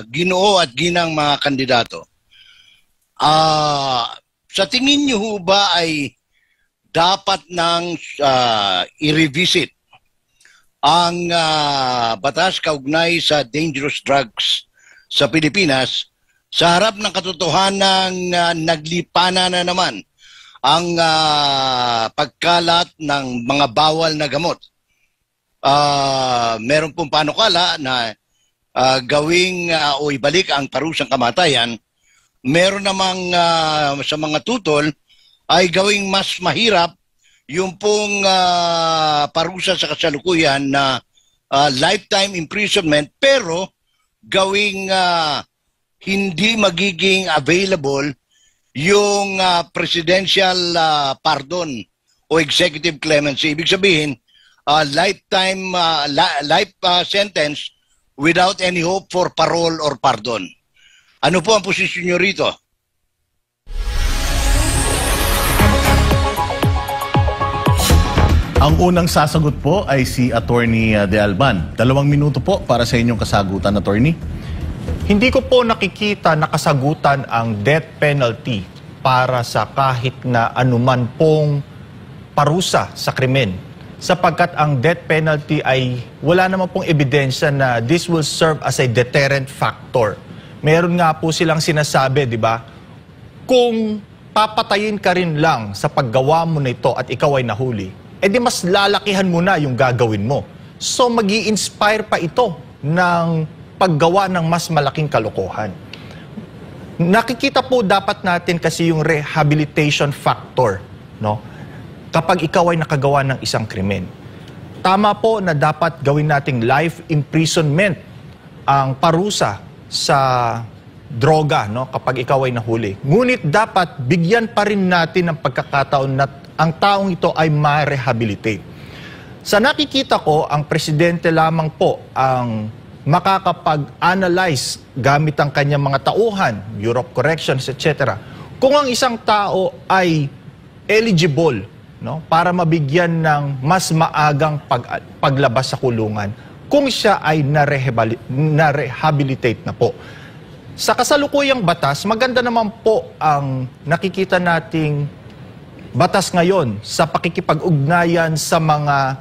S14: ginoo at ginang mga kandidato, sa tingin niyo ho ba ay dapat nang i-revisit ang batas kaugnay sa dangerous drugs sa Pilipinas sa harap ng katotohanan naglipana na naman ang pagkalat ng mga bawal na gamot? Meron pong panukala na gawing o ibalik ang parusang kamatayan. Meron namang sa mga tutol ay gawing mas mahirap yung pong parusa sa kasalukuyan na lifetime imprisonment, pero gawing hindi magiging available yung presidential pardon o executive clemency. Ibig sabihin, lifetime life sentence without any hope for parole or pardon. Ano po ang posisyon nyo rito?
S2: Ang unang sasagot po ay si Attorney De Alban. 2 minuto po para sa inyong kasagutan, Attorney.
S5: Hindi ko po nakikita na kasagutan ang death penalty para sa kahit na anuman pong parusa sa krimen. Sapagkat ang death penalty ay wala naman pong ebidensya na this will serve as a deterrent factor. Meron nga po silang sinasabi, di ba? Kung papatayin ka rin lang sa paggawa mo nito at ikaw ay nahuli, edi mas lalakihan mo na yung gagawin mo. So magi-inspire pa ito ng paggawa ng mas malaking kalokohan. Nakikita po dapat natin kasi yung rehabilitation factor, no? Kapag ikaw ay nakagawa ng isang krimen. Tama po na dapat gawin nating life imprisonment ang parusa sa droga, no, kapag ikaw ay nahuli. Ngunit dapat bigyan pa rin natin ng pagkakataon na ang taong ito ay ma-rehabilitate. Sa nakikita ko, ang presidente lamang po ang makakapag-analyze gamit ang kanyang mga tauhan, Bureau of Corrections, etc. Kung ang isang tao ay eligible, no, para mabigyan ng mas maagang paglabas sa kulungan, kung siya ay na-rehabilitate na po. Sa kasalukuyang batas, maganda naman po ang nakikita nating batas ngayon sa pakikipag-ugnayan sa mga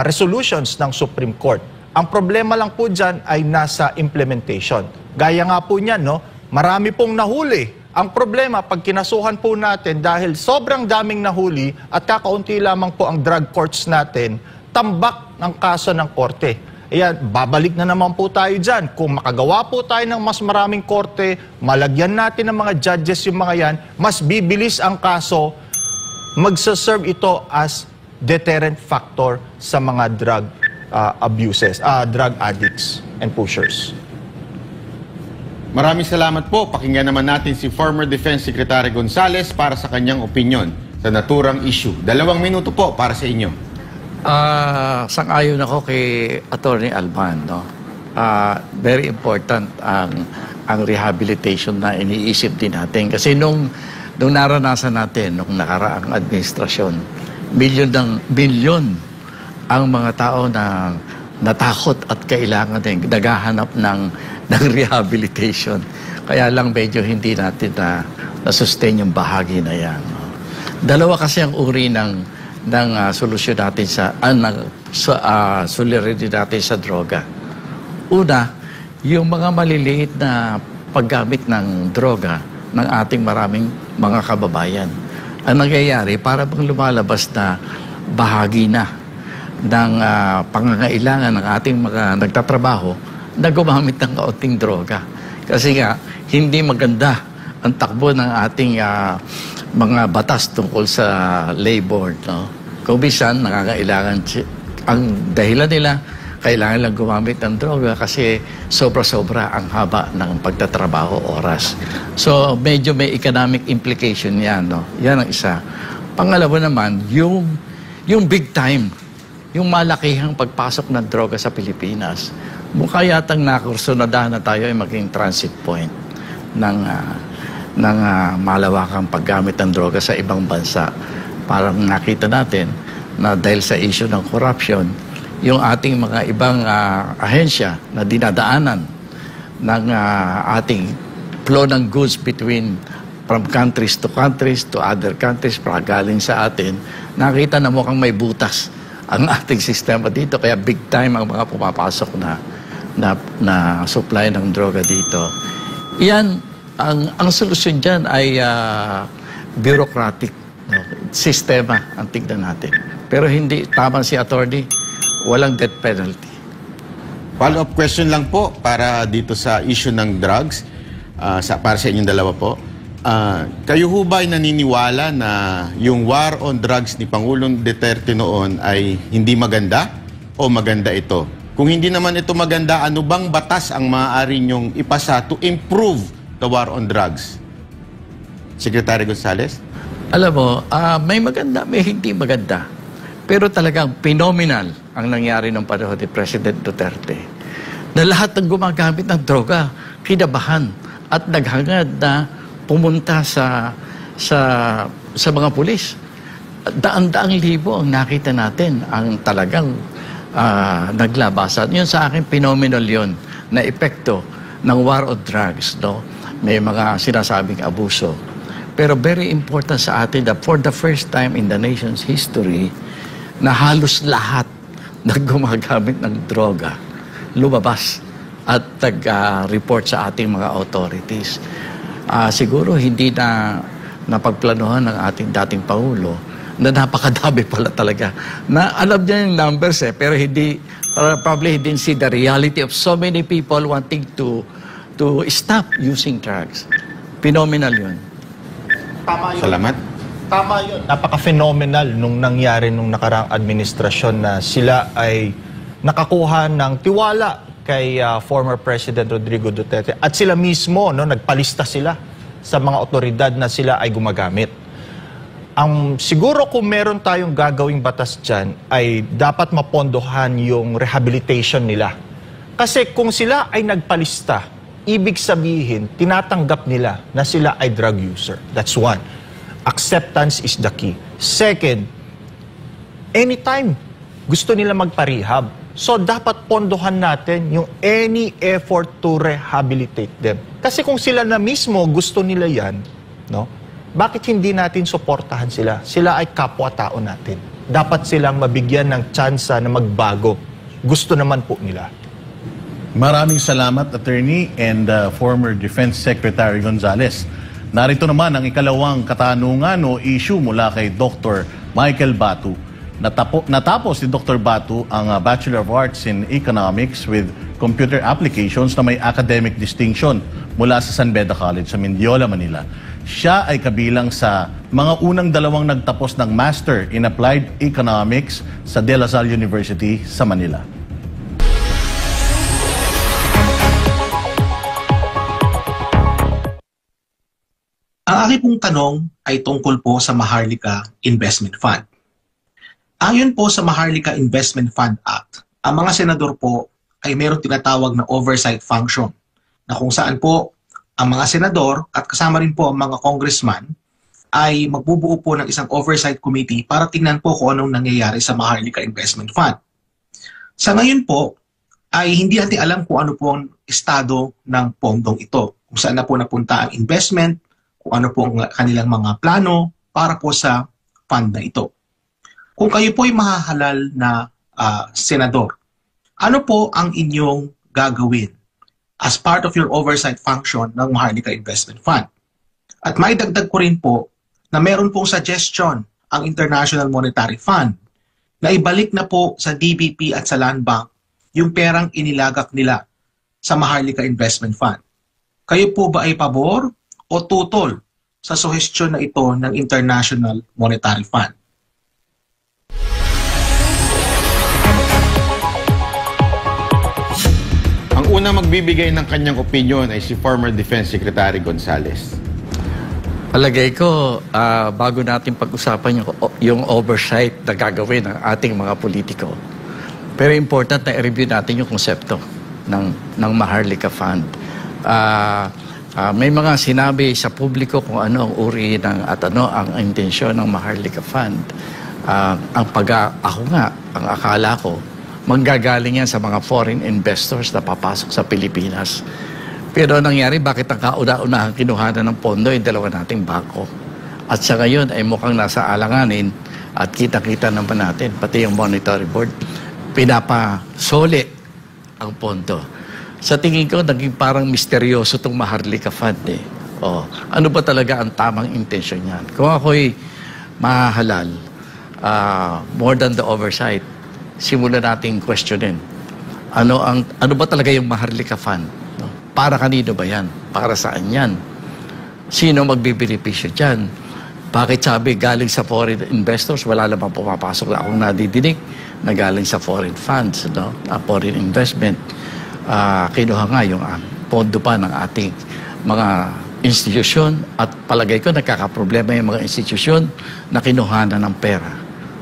S5: resolutions ng Supreme Court. Ang problema lang po dyan ay nasa implementation. Gaya nga po niyan, no? Marami pong nahuli. Ang problema, pag kinasuhan po natin, dahil sobrang daming nahuli at kakaunti lamang po ang drug courts natin, tambak ng kaso ng korte. Ayan, babalik na naman po tayo dyan. Kung makagawa po tayo ng mas maraming korte, malagyan natin ng mga judges yung mga yan, mas bibilis ang kaso, magsaserve ito as deterrent factor sa mga drug drug addicts and pushers.
S1: Maraming salamat po. Pakinggan naman natin si former Defense Secretary Gonzales para sa kanyang opinion sa naturang issue. 2 minuto po para sa inyo.
S4: Sang-ayon ako kay Attorney Alban, no? Very important ang rehabilitation na iniisip din natin. Kasi nung naranasan natin, nung nakaraang administrasyon, milyon ang mga tao na natakot at kailangan din naghahanap ng rehabilitation. Kaya lang medyo hindi natin na-sustain yung bahagi na yan. Dalawa kasi ang uri ng solusyon natin solidarity natin sa droga. Una, yung mga maliliit na paggamit ng droga ng ating maraming mga kababayan. Ang nangyayari, para bang lumalabas na bahagi na ng pangangailangan ng ating mga nagtatrabaho na gumamit ng kaunting droga. Kasi nga, hindi maganda ang takbo ng ating mga batas tungkol sa labor. No? Kung bisan, nakakailangan, ang dahilan nila, kailangan lang gumamit ng droga kasi sobra-sobra ang haba ng pagtatrabaho oras. So, medyo may economic implication yan. No? Yan ang isa. Pangalawa naman, yung big time, yung malakihang pagpasok ng droga sa Pilipinas. Mukha yatang nakursunadahan na tayo ay maging transit point ng malawakang paggamit ng droga sa ibang bansa. Parang nakita natin na dahil sa issue ng corruption, yung ating mga ibang ahensya na dinadaanan ng ating flow ng goods from countries to other countries, para galing sa atin, nakita na mukhang may butas ang ating sistema dito. Kaya big time ang mga pumapasok na supply ng droga dito. Yan, ang solusyon dyan ay bureaucratic sistema ang tignan natin. Pero hindi, tama si attorney, walang death penalty.
S1: Follow-up question lang po para dito sa issue ng drugs, para sa inyong dalawa po. Kayo ho ba ay naniniwala na yung war on drugs ni Pangulong Duterte noon ay hindi maganda o maganda ito? Kung hindi naman ito maganda, ano bang batas ang maaari niyong ipasa to improve the war on drugs? Secretary Gonzales?
S4: Alam mo, may maganda, may hindi maganda. Pero talagang phenomenal ang nangyari ng panahon ni President Duterte. Na lahat ng gumagamit ng droga, kinabahan at naghangad na pumunta sa mga pulis. Daan-daang libo ang nakita natin ang talagang naglabasan. Yun sa akin, phenomenal yun na epekto ng war on drugs. No? May mga sinasabing abuso. Pero very important sa atin that for the first time in the nation's history, na halos lahat na gumagamit ng droga lumabas at nag-report sa ating mga authorities. Siguro hindi na napagplanuhan ng ating dating Pangulo na napakadami pala talaga. Na alam niya yung numbers pero hindi, probably he didn't see the reality of so many people wanting to stop using drugs. Phenomenal yun.
S5: Tama yun.
S1: Salamat.
S5: Tama yun. Napaka-phenomenal nung nangyari nung nakaraang administrasyon na sila ay nakakuha ng tiwala kay former President Rodrigo Duterte. At sila mismo, no, nagpalista sila sa mga otoridad na sila ay gumagamit. Siguro kung meron tayong gagawing batas dyan, ay dapat mapondohan yung rehabilitation nila. Kasi kung sila ay nagpalista, ibig sabihin, tinatanggap nila na sila ay drug user. That's one. Acceptance is the key. Second, anytime gusto nila magpa-rehab, so dapat pondohan natin yung any effort to rehabilitate them. Kasi kung sila na mismo gusto nila yan, no? Bakit hindi natin suportahan sila? Sila ay kapwa-tao natin. Dapat silang mabigyan ng tsansa na magbago. Gusto naman po nila.
S2: Maraming salamat, Attorney and former Defense Secretary Gonzales. Narito naman ang ikalawang katanungan o issue mula kay Dr. Michael Batu. Natapos si Dr. Batu ang Bachelor of Arts in Economics with Computer Applications na may academic distinction mula sa San Beda College sa Mendiola, Manila. Siya ay kabilang sa mga unang dalawang nagtapos ng Master in Applied Economics sa De La Salle University sa Manila.
S15: Ang aking pong tanong ay tungkol po sa Maharlika Investment Fund. Ayon po sa Maharlika Investment Fund Act, ang mga senador po ay mayroong tinatawag na oversight function na kung saan po ang mga senador at kasama rin po ang mga congressman ay magbubuo po ng isang oversight committee para tingnan po kung anong nangyayari sa Maharlika Investment Fund. Sa ngayon po ay hindi natin alam kung ano po ang estado ng pondong ito, kung saan na po napunta ang investment, kung ano po ang kanilang mga plano para po sa fund na ito. Kung kayo po ay mahahalal na senador, ano po ang inyong gagawin as part of your oversight function ng Maharlika Investment Fund? At may dagdag ko rin po na meron pong suggestion ang International Monetary Fund na ibalik na po sa DBP at sa Land Bank yung perang inilagak nila sa Maharlika Investment Fund. Kayo po ba ay pabor o tutol sa suhestyon na ito ng International Monetary Fund?
S1: Ang unang magbibigay ng kanyang opinion ay si former Defense Secretary Gonzales.
S4: Palagay ko, bago natin pag-usapan yung oversight na gagawin ng ating mga politiko, pero important na i-review natin yung konsepto ng Maharlika Fund. May mga sinabi sa publiko kung ano ang uri at ano ang intensyon ng Maharlika Fund. Ako nga, ang akala ko, manggagaling yan sa mga foreign investors na papasok sa Pilipinas. Pero nangyari, bakit ang kauna-unahang kinuhanan ng pondo ay dalawa nating bangko? At sa ngayon ay mukhang nasa alanganin at kita-kita naman natin, pati yung monetary board, pinapasoli ang pondo. Sa tingin ko, naging parang misteryoso itong Maharlika Fund eh. Ano ba talaga ang tamang intensyon niyan? Kung ako'y mahahalal, more than the oversight, simulan natin questionin. Ano ba talaga yung Maharlika Fund? No? Para kanino ba yan? Para saan yan? Sino magbibenepisyo dyan? Bakit sabi galing sa foreign investors, wala namang pumapasok na akong nadidinig na galing sa foreign funds, no? Foreign investment. Kinuha nga yung pondo pa ng ating mga institusyon at palagay ko nagkakaproblema yung mga institusyon na kinuhanan ng pera.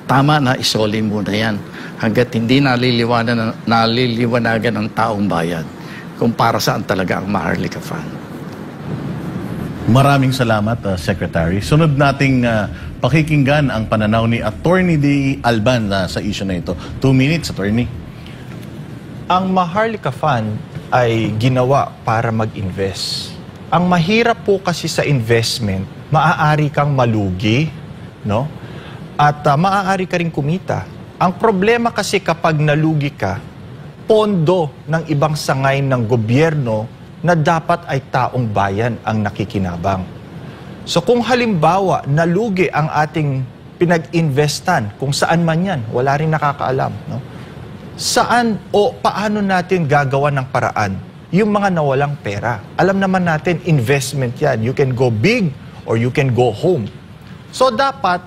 S4: Tama na isoli muna yan hanggat hindi naliliwanagan ng taong bayan kung para saan talaga ang Maharlika Fund.
S2: Maraming salamat, Secretary. Sunod nating pakikinggan ang pananaw ni Attorney D. Alban sa issue na ito. 2 minutes, Attorney.
S5: Ang Maharlika Fund ay ginawa para mag-invest. Ang mahirap po kasi sa investment, maaari kang malugi, no? At maaari ka rin kumita. Ang problema kasi kapag nalugi ka, pondo ng ibang sangay ng gobyerno na dapat ay taong bayan ang nakikinabang. So kung halimbawa nalugi ang ating pinag-investan, kung saan man yan, wala rin nakakaalam, no? Saan o paano natin gagawa ng paraan yung mga nawalang pera? Alam naman natin, investment yan. You can go big or you can go home. So dapat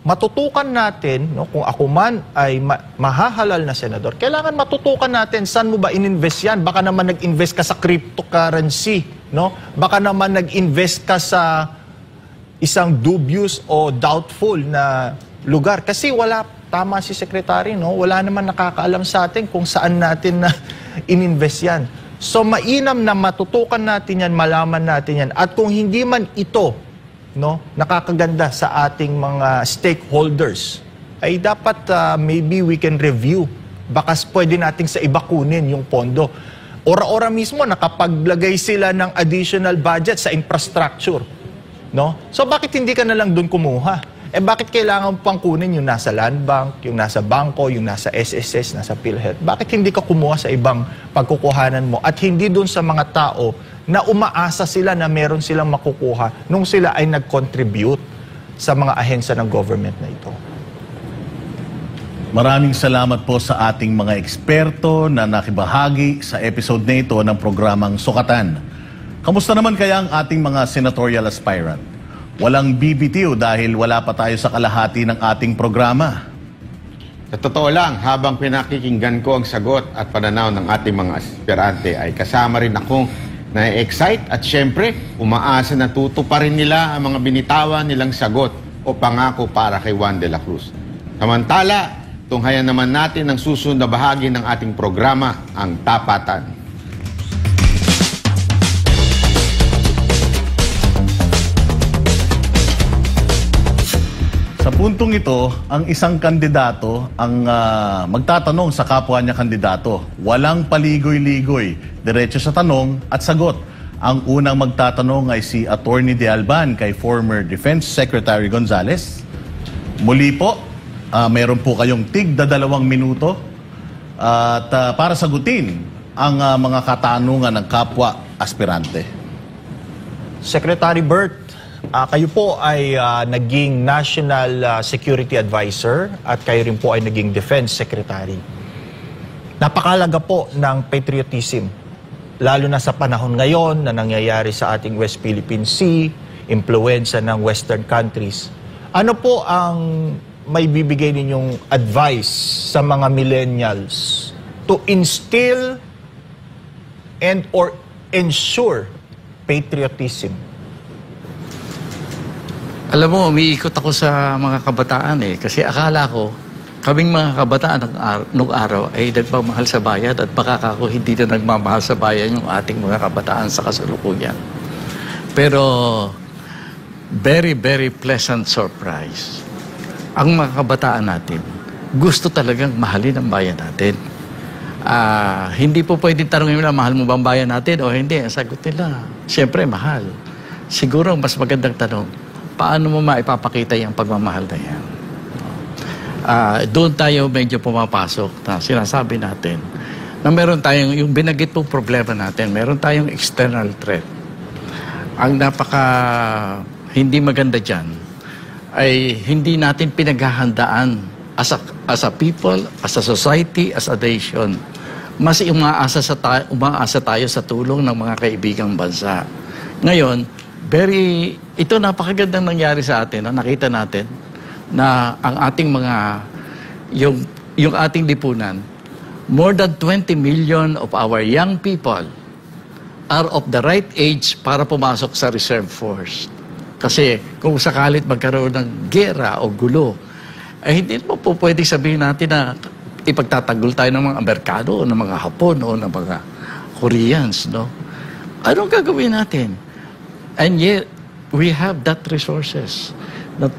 S5: matutukan natin, no, kung ako man ay mahahalal na senador, kailangan matutukan natin saan mo ba ininvest yan. Baka naman nag-invest ka sa cryptocurrency, no? Baka naman nag-invest ka sa isang dubious o doubtful na lugar. Kasi tama si Secretary, no? Wala naman nakakaalam sa atin kung saan natin na ininvest yan. So mainam na matutukan natin yan, malaman natin yan. At kung hindi man ito, no, nakakaganda sa ating mga stakeholders, ay dapat maybe we can review. Baka pwede nating sa iba kunin yung pondo. Ora-ora mismo nakapaglagay sila ng additional budget sa infrastructure. No? So bakit hindi ka na lang doon kumuha? Bakit kailangan pang kunin yung nasa Land Bank, yung nasa Bangko, yung nasa SSS, nasa PhilHealth? Bakit hindi ka kumuha sa ibang pagkukuhanan mo at hindi doon sa mga tao na umaasa sila na meron silang makukuha nung sila ay nag-contribute sa mga ahensya ng government na ito?
S2: Maraming salamat po sa ating mga eksperto na nakibahagi sa episode na ito ng programang Sukatan. Kamusta naman kaya ang ating mga senatorial aspirant? Walang BBTO dahil wala pa tayo sa kalahati ng ating programa.
S1: Sa totoo lang, habang pinakikinggan ko ang sagot at pananaw ng ating mga aspirante ay kasama rin akong na-excite at syempre umaasa na tutuparin nila ang mga binitawan nilang sagot o pangako para kay Juan de la Cruz. Samantala, tunghayan naman natin ang susunod na bahagi ng ating programa, ang Tapatan.
S2: Sa puntong ito, ang isang kandidato ang magtatanong sa kapwa niya kandidato. Walang paligoy-ligoy, diretso sa tanong at sagot. Ang unang magtatanong ay si Attorney De Alban kay former Defense Secretary Gonzales. Muli po, meron po kayong tig-2 minuto at para sagutin ang mga katanungan ng kapwa aspirante.
S5: Secretary Bert, kayo po ay naging National Security Advisor at kayo rin po ay naging Defense Secretary. Napakalaga po ng patriotism, lalo na sa panahon ngayon na nangyayari sa ating West Philippine Sea, impluwensya ng Western countries. Ano po ang may bibigay ninyong advice sa mga millennials to instill and or ensure patriotism?
S4: Alam mo, umiikot ako sa mga kabataan kasi akala ko, kaming mga kabataan nung araw ay nagmamahal sa bayan at baka ako hindi na nagmamahal sa bayan yung ating mga kabataan sa kasalukuyan. Pero, very, very pleasant surprise. Ang mga kabataan natin, gusto talagang mahalin ang bayan natin. Hindi po pwedeng tanongin nila, mahal mo ba ang bayan natin o hindi? Ang sagot nila, siyempre mahal. Siguro mas magandang tanong, paano mo maipapakita yung pagmamahal na yan? Doon tayo medyo pumapasok na sinasabi natin na meron tayong, yung binagit pong problema natin, meron tayong external threat. Ang hindi maganda dyan ay hindi natin pinaghahandaan as a people, as a society, as a nation. Mas umaasa tayo sa tulong ng mga kaibigang bansa. Ngayon, ito napakagandang nangyari sa atin. Nakita natin na ang ating yung ating lipunan, more than 20 million of our young people are of the right age para pumasok sa reserve force. Kasi kung sakalit magkaroon ng gera o gulo, hindi mo po pwede sabihin natin na ipagtatanggol tayo ng mga Amerikano o ng mga Hapon o ng mga Koreans, no? Anong gagawin natin? And yet, we have that resources.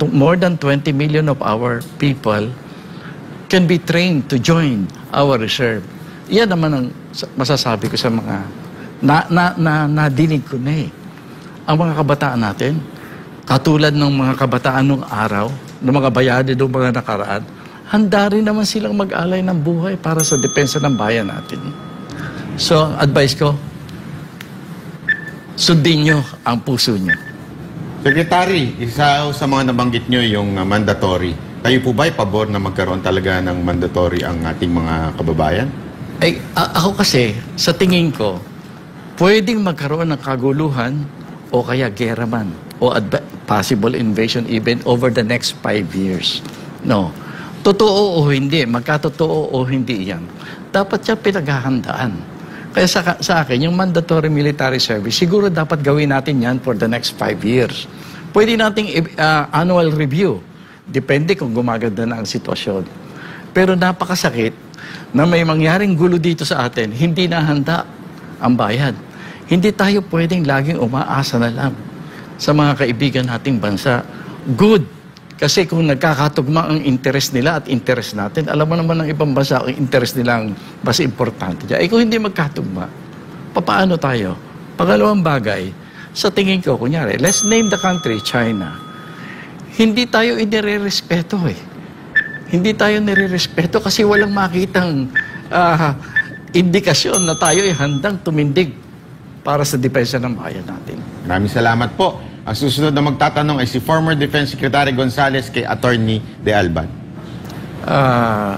S4: More than 20 million of our people can be trained to join our reserve. Yan naman ang masasabi ko sa mga nadinig ko na Ang mga kabataan natin, katulad ng mga kabataan nung araw, ng mga bayani nung mga nakaraan, handa rin naman silang mag-alay ng buhay para sa depensa ng bayan natin. So, advice ko, sundin nyo ang puso nyo.
S1: Secretary, isa sa mga nabanggit nyo yung mandatory. Kayo po ba'y pabor na magkaroon talaga ng mandatory ang ating mga kababayan?
S4: Ako kasi, sa tingin ko, pwedeng magkaroon ng kaguluhan o kaya gera man o possible invasion even over the next 5 years. No. Totoo o hindi, magkatotoo o hindi yan. Dapat siya pinaghahandaan. Kaya sa akin, yung mandatory military service, siguro dapat gawin natin yan for the next 5 years. Pwede nating annual review. Depende kung gumaganda na ang sitwasyon. Pero napakasakit na may mangyaring gulo dito sa atin, hindi na handa ang bayan. Hindi tayo pwedeng laging umaasa na lang sa mga kaibigan nating bansa. Good. Kasi kung nagkakatugma ang interest nila at interest natin, alam mo naman ng ibang bansa ang interest nila ang mas importante dyan. Kung hindi magkatugma, papaano tayo? Pangalawang bagay, sa tingin ko, kunyari, let's name the country, China. Hindi tayo inirerespeto eh. Hindi tayo nirerespeto kasi walang makitang indikasyon na tayo ay handang tumindig para sa depensa ng bayan natin.
S1: Maraming salamat po. Ang susunod na magtatanong ay si former Defense Secretary Gonzales kay Attorney De Alban.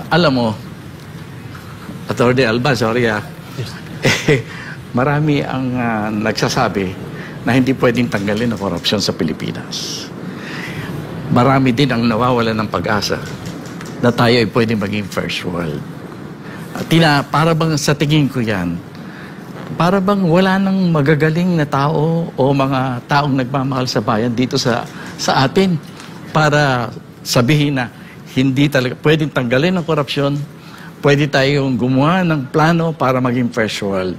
S4: Alam mo, Attorney De Alban, sorry marami ang nagsasabi na hindi pwedeng tanggalin ang korupsyon sa Pilipinas. Marami din ang nawawalan ng pag-asa na tayo ay pwedeng maging first world. Para bang sa tingin ko yan, para bang wala nang magagaling na tao o mga taong nagmamahal sa bayan dito sa atin para sabihin na hindi talaga pwedeng tanggalin ang korupsyon, pwede tayong gumawa ng plano para maging first world.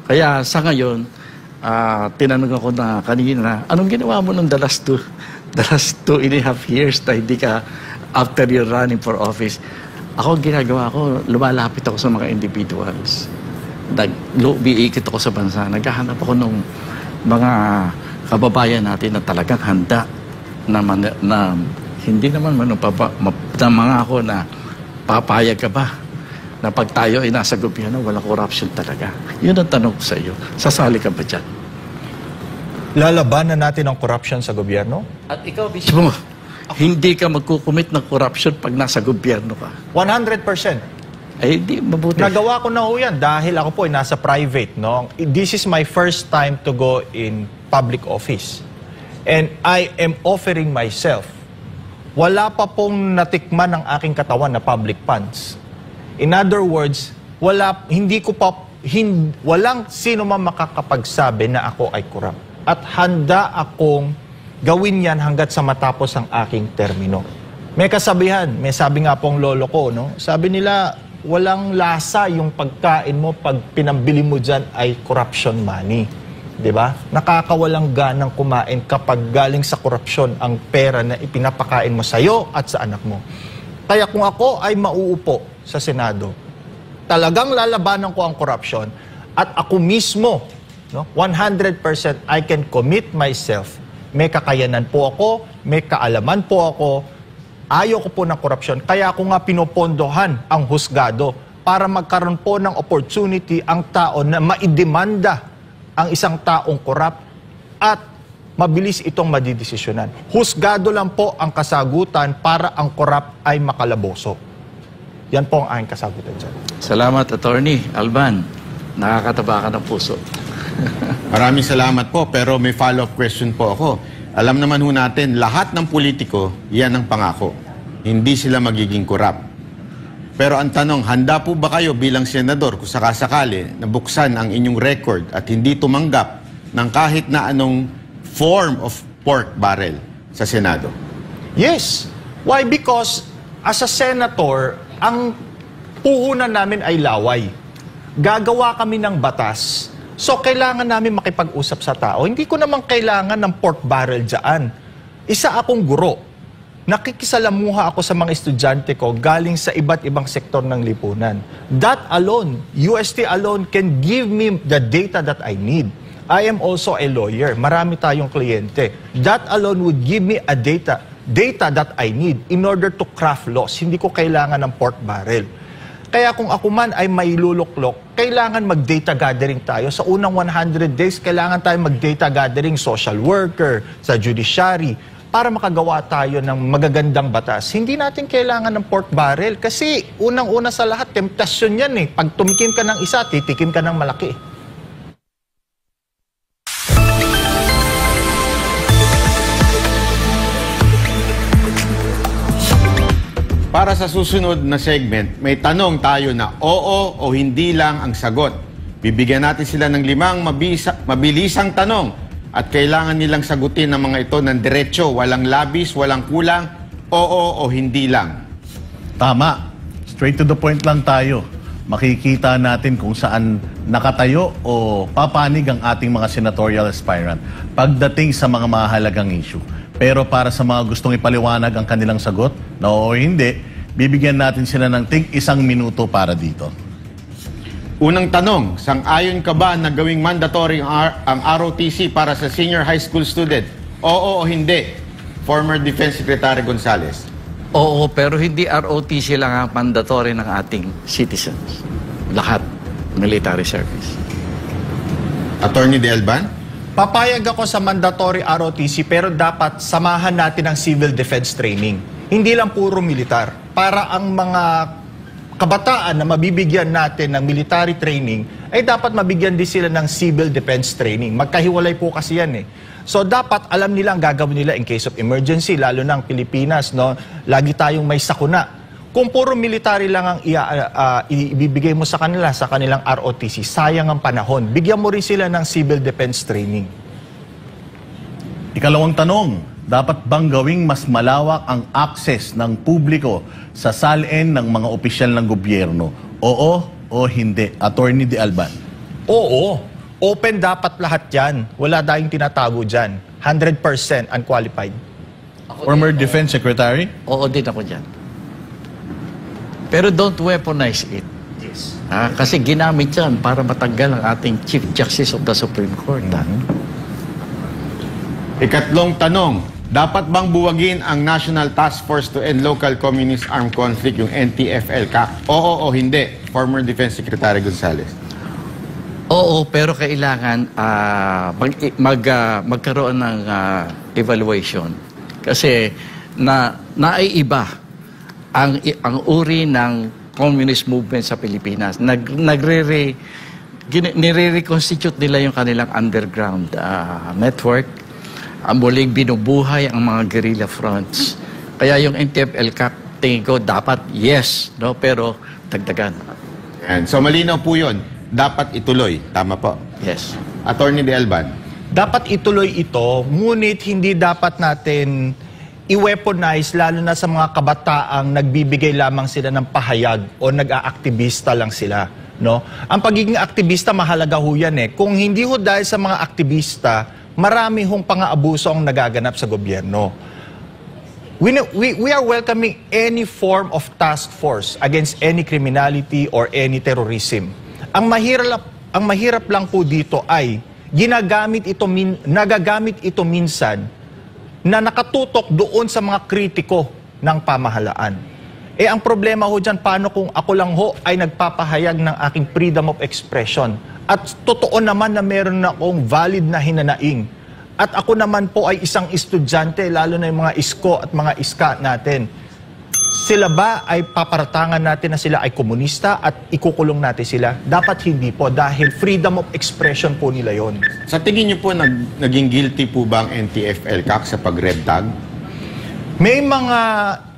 S4: Kaya sa ngayon, tinanong ako na kanina, anong ginawa mo nung the last 2.5 years na hindi ka after you're running for office? Ako, ginagawa ko, lumalapit ako sa mga individuals. Biikit ako sa bansa. Naghahanap ako ng mga kababayan natin na talagang handa na hindi naman na mga ako na papayag ka ba na pag tayo ay nasa gobyerno, walang corruption talaga. Yun ang tanong ko sa iyo. Sasali ka ba dyan?
S5: Lalabanan natin ang corruption sa gobyerno?
S4: At ikaw mismo, hindi ka magkukumit ng corruption pag nasa gobyerno ka.
S5: 100%.
S4: Ay, hindi mabuti.
S5: Nagawa ko na ho yan dahil ako po ay nasa private. No? This is my first time to go in public office. And I am offering myself. Wala pa pong natikman ng aking katawan na public funds. In other words, walang sino man makakapagsabi na ako ay corrupt. At handa akong gawin yan hanggat sa matapos ang aking termino. May kasabihan, may sabi nga pong lolo ko, no? Sabi nila, walang lasa yung pagkain mo pag pinambili mo dyan ay corruption money. Diba? Nakakawalang ganang kumain kapag galing sa korupsyon ang pera na ipinapakain mo sa'yo at sa anak mo. Kaya kung ako ay mauupo sa Senado, talagang lalabanan ko ang korupsyon at ako mismo, no, 100% I can commit myself. May kakayanan po ako, may kaalaman po ako, ayaw ko po ng korupsyon. Kaya ako nga pinopondohan ang husgado para magkaroon po ng opportunity ang tao na maidemanda ang isang taong korap at mabilis itong madidesisyonan. Husgado lang po ang kasagutan para ang korap ay makalaboso. Yan po ang aking kasagutan dyan.
S4: Salamat, Attorney Alban. Nakakataba ka ng puso.
S1: Maraming salamat po, pero may follow-up question po ako. Alam naman ho natin, lahat ng politiko, yan ang pangako. Hindi sila magiging korap. Pero ang tanong, handa po ba kayo bilang senador kung sakasakali na buksan ang inyong record at hindi tumanggap ng kahit na anong form of pork barrel sa Senado?
S5: Yes. Why? Because as a senator, ang puhunan namin ay laway. Gagawa kami ng batas. So, kailangan namin makipag-usap sa tao. Hindi ko naman kailangan ng pork barrel dyan. Isa akong guro. Nakikisalamuha ako sa mga estudyante ko galing sa iba't ibang sektor ng lipunan. That alone, UST alone can give me the data that I need. I am also a lawyer. Marami tayong kliyente. That alone would give me a data that I need in order to craft laws. Hindi ko kailangan ng pork barrel. Kaya kung ako man ay may luluklok, kailangan mag-data gathering tayo. Sa unang 100 days, kailangan tayo mag-data gathering social worker, sa judiciary, para makagawa tayo ng magagandang batas. Hindi natin kailangan ng pork barrel kasi unang-una sa lahat, temptasyon yan eh. Pag tumikim ka ng isa, titikim ka ng malaki.
S1: Para sa susunod na segment, may tanong tayo na oo o hindi lang ang sagot. Bibigyan natin sila ng 5 mabilisang tanong at kailangan nilang sagutin ng mga ito ng diretso, walang labis, walang kulang, oo o hindi lang.
S2: Tama. Straight to the point lang tayo. Makikita natin kung saan nakatayo o papanig ang ating mga senatorial aspirant pagdating sa mga mahalagang issue. Pero para sa mga gustong ipaliwanag ang kanilang sagot, na oo o hindi, bibigyan natin sila ng tig 1 minuto para dito.
S1: Unang tanong, sang-ayon ka ba na gawing mandatory ang ROTC para sa senior high school student? Oo o hindi? Former Defense Secretary Gonzales.
S4: Oo, pero hindi ROTC lang ang mandatory ng ating citizens. Lahat, military service.
S1: Attorney De Alban?
S5: Papayag ako sa mandatory ROTC pero dapat samahan natin ang civil defense training. Hindi lang puro militar. Para ang mga kabataan na mabibigyan natin ng military training, ay dapat mabigyan din sila ng civil defense training. Magkahiwalay po kasi yan eh. So dapat alam nila ang gagawin nila in case of emergency, lalo na ang Pilipinas, no? Lagi tayong may sakuna. Kung puro military lang ang ibibigay mo sa kanilang ROTC, sayang ang panahon. Bigyan mo rin sila ng civil defense training.
S2: Ikalawang tanong, dapat bang gawing mas malawak ang access ng publiko sa salin ng mga opisyal ng gobyerno? Oo o hindi? Attorney De Alban.
S5: Oo. Open dapat lahat yan. Wala tayong tinatago dyan. 100% unqualified.
S2: Former Defense Secretary?
S4: Oo din ako dyan. Pero don't weaponize it.
S5: Yes.
S4: Kasi ginamit yan para matanggal ang ating Chief Justice of the Supreme Court.
S1: Ikatlong tanong, dapat bang buwagin ang National Task Force to End Local Communist Armed Conflict, yung NTF-ELCAC? Oo o hindi? Former Defense Secretary Gonzales.
S4: Oo, pero kailangan magkaroon ng evaluation. Kasi naiiba ang uri ng communist movement sa Pilipinas. Nire-reconstitute nila yung kanilang underground network. Muling binubuhay ang mga guerrilla fronts. Kaya yung NTF-ELCAC, tingin ko dapat yes, no? Pero dagdagan.
S1: And so malinaw po yun. Dapat ituloy. Tama po.
S4: Yes.
S1: Attorney De Alban.
S5: Dapat ituloy ito, ngunit hindi dapat natin i-weaponize lalo na sa mga kabataang nagbibigay lamang sila ng pahayag o nag-aaktivista lang sila. No? Ang pagiging aktivista, mahalaga ho yan eh. Kung hindi ho dahil sa mga aktivista, marami hong pang-aabuso ang nagaganap sa gobyerno. We are welcoming any form of task force against any criminality or any terrorism. Ang mahirap lang po dito ay nagagamit ito minsan na nakatutok doon sa mga kritiko ng pamahalaan. Eh ang problema ho dyan, paano kung ako lang ho ay nagpapahayag ng aking freedom of expression at totoo naman na meron na akong valid na hinanaing at ako naman po ay isang estudyante, lalo na yung mga isko at mga iska natin. Sila ba ay paparatangan natin na sila ay komunista at ikukulong natin sila? Dapat hindi po dahil freedom of expression po nila yon.
S1: Sa tingin niyo po, naging guilty po ba ang NTF-ELCAC sa pag-red tag?
S5: May mga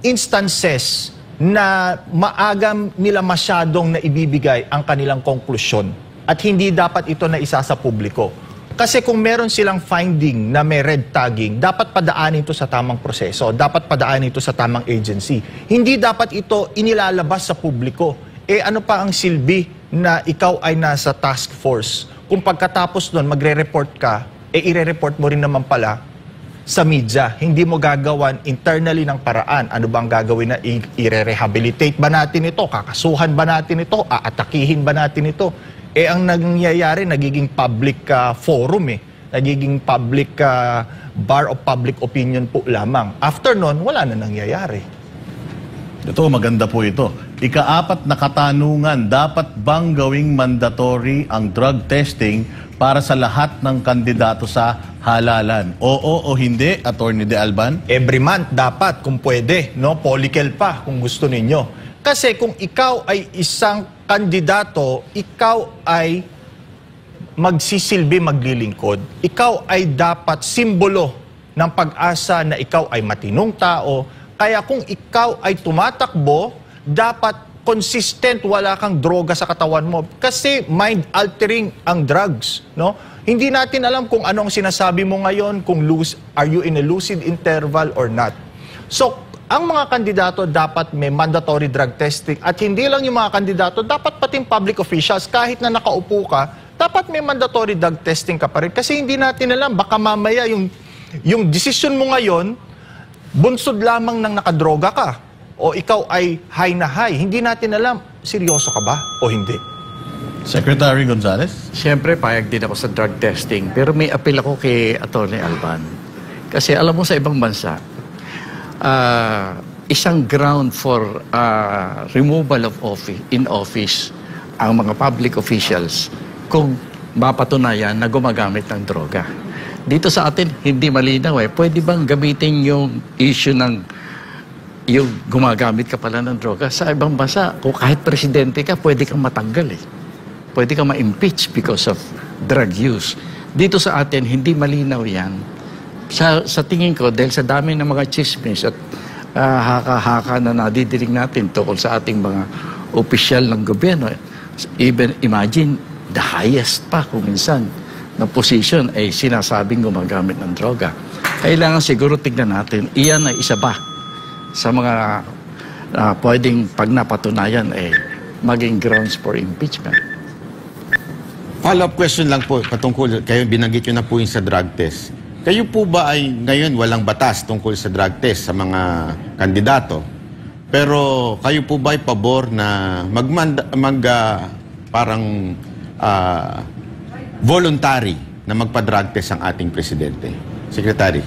S5: instances na maaga nila masyadong naibibigay ang kanilang konklusyon at hindi dapat ito na isa sa publiko. Kasi kung meron silang finding na may red tagging, dapat padaanin ito sa tamang proseso, dapat padaanin ito sa tamang agency. Hindi dapat ito inilalabas sa publiko. Eh ano pa ang silbi na ikaw ay nasa task force? Kung pagkatapos nun magre-report ka, eh ire-report mo rin naman pala sa media. Hindi mo gagawan internally ng paraan. Ano bang gagawin na i-rehabilitate ba natin ito? Kakasuhan ba natin ito? Aatakihin ba natin ito? Eh ang nangyayari, nagiging public forum eh. Nagiging public bar of public opinion po lamang. After nun, wala na nangyayari.
S2: Ito, maganda po ito. Ika-4 na katanungan, dapat bang gawing mandatory ang drug testing para sa lahat ng kandidato sa halalan? Oo o hindi, Attorney De Alban?
S5: Every month dapat, kung pwede. No? Polykel pa, kung gusto ninyo. Kasi kung ikaw ay isang kandidato, ikaw ay magsisilbi, maglilingkod. Ikaw ay dapat simbolo ng pag-asa na ikaw ay matinong tao. Kaya kung ikaw ay tumatakbo, dapat consistent, wala kang droga sa katawan mo. Kasi mind-altering ang drugs. No? Hindi natin alam kung ano ang sinasabi mo ngayon, kung are you in a lucid interval or not. So, ang mga kandidato dapat may mandatory drug testing at hindi lang yung mga kandidato, dapat pati public officials, kahit na nakaupo ka, dapat may mandatory drug testing ka pa rin. Kasi hindi natin alam, baka mamaya yung decision mo ngayon, bunsod lamang ng nakadroga ka o ikaw ay high na high. Hindi natin alam, seryoso ka ba o hindi?
S2: Secretary Gonzales?
S4: Siyempre, payag din ako sa drug testing. Pero may appeal ako kay Atty. Alban. Kasi alam mo sa ibang bansa, isang ground for removal of office ang mga public officials kung mapatunayan na gumagamit ng droga. Dito sa atin, hindi malinaw eh. Pwede bang gamitin yung issue ng yung gumagamit ka pala ng droga? Sa ibang bansa, kung kahit presidente ka, pwede kang matanggal eh. Pwede kang ma-impeach because of drug use. Dito sa atin, hindi malinaw yan. Sa tingin ko, dahil sa dami ng mga chismis at haka-haka na nadidinig natin tungkol sa ating mga opisyal ng gobyerno, even imagine, the highest pa kung minsan na position ay sinasabing gumagamit ng droga. Kailangan siguro tignan natin, iyan ay isa ba sa mga pwedeng pag napatunayan ay maging grounds for impeachment.
S1: Follow-up question lang po, patungkol, kayo binanggit nyo na po yung sa drug test. Kayo po ba ay ngayon walang batas tungkol sa drug test sa mga kandidato? Pero kayo po ba ay pabor na parang voluntary na magpa-drug test ang ating presidente? Secretary.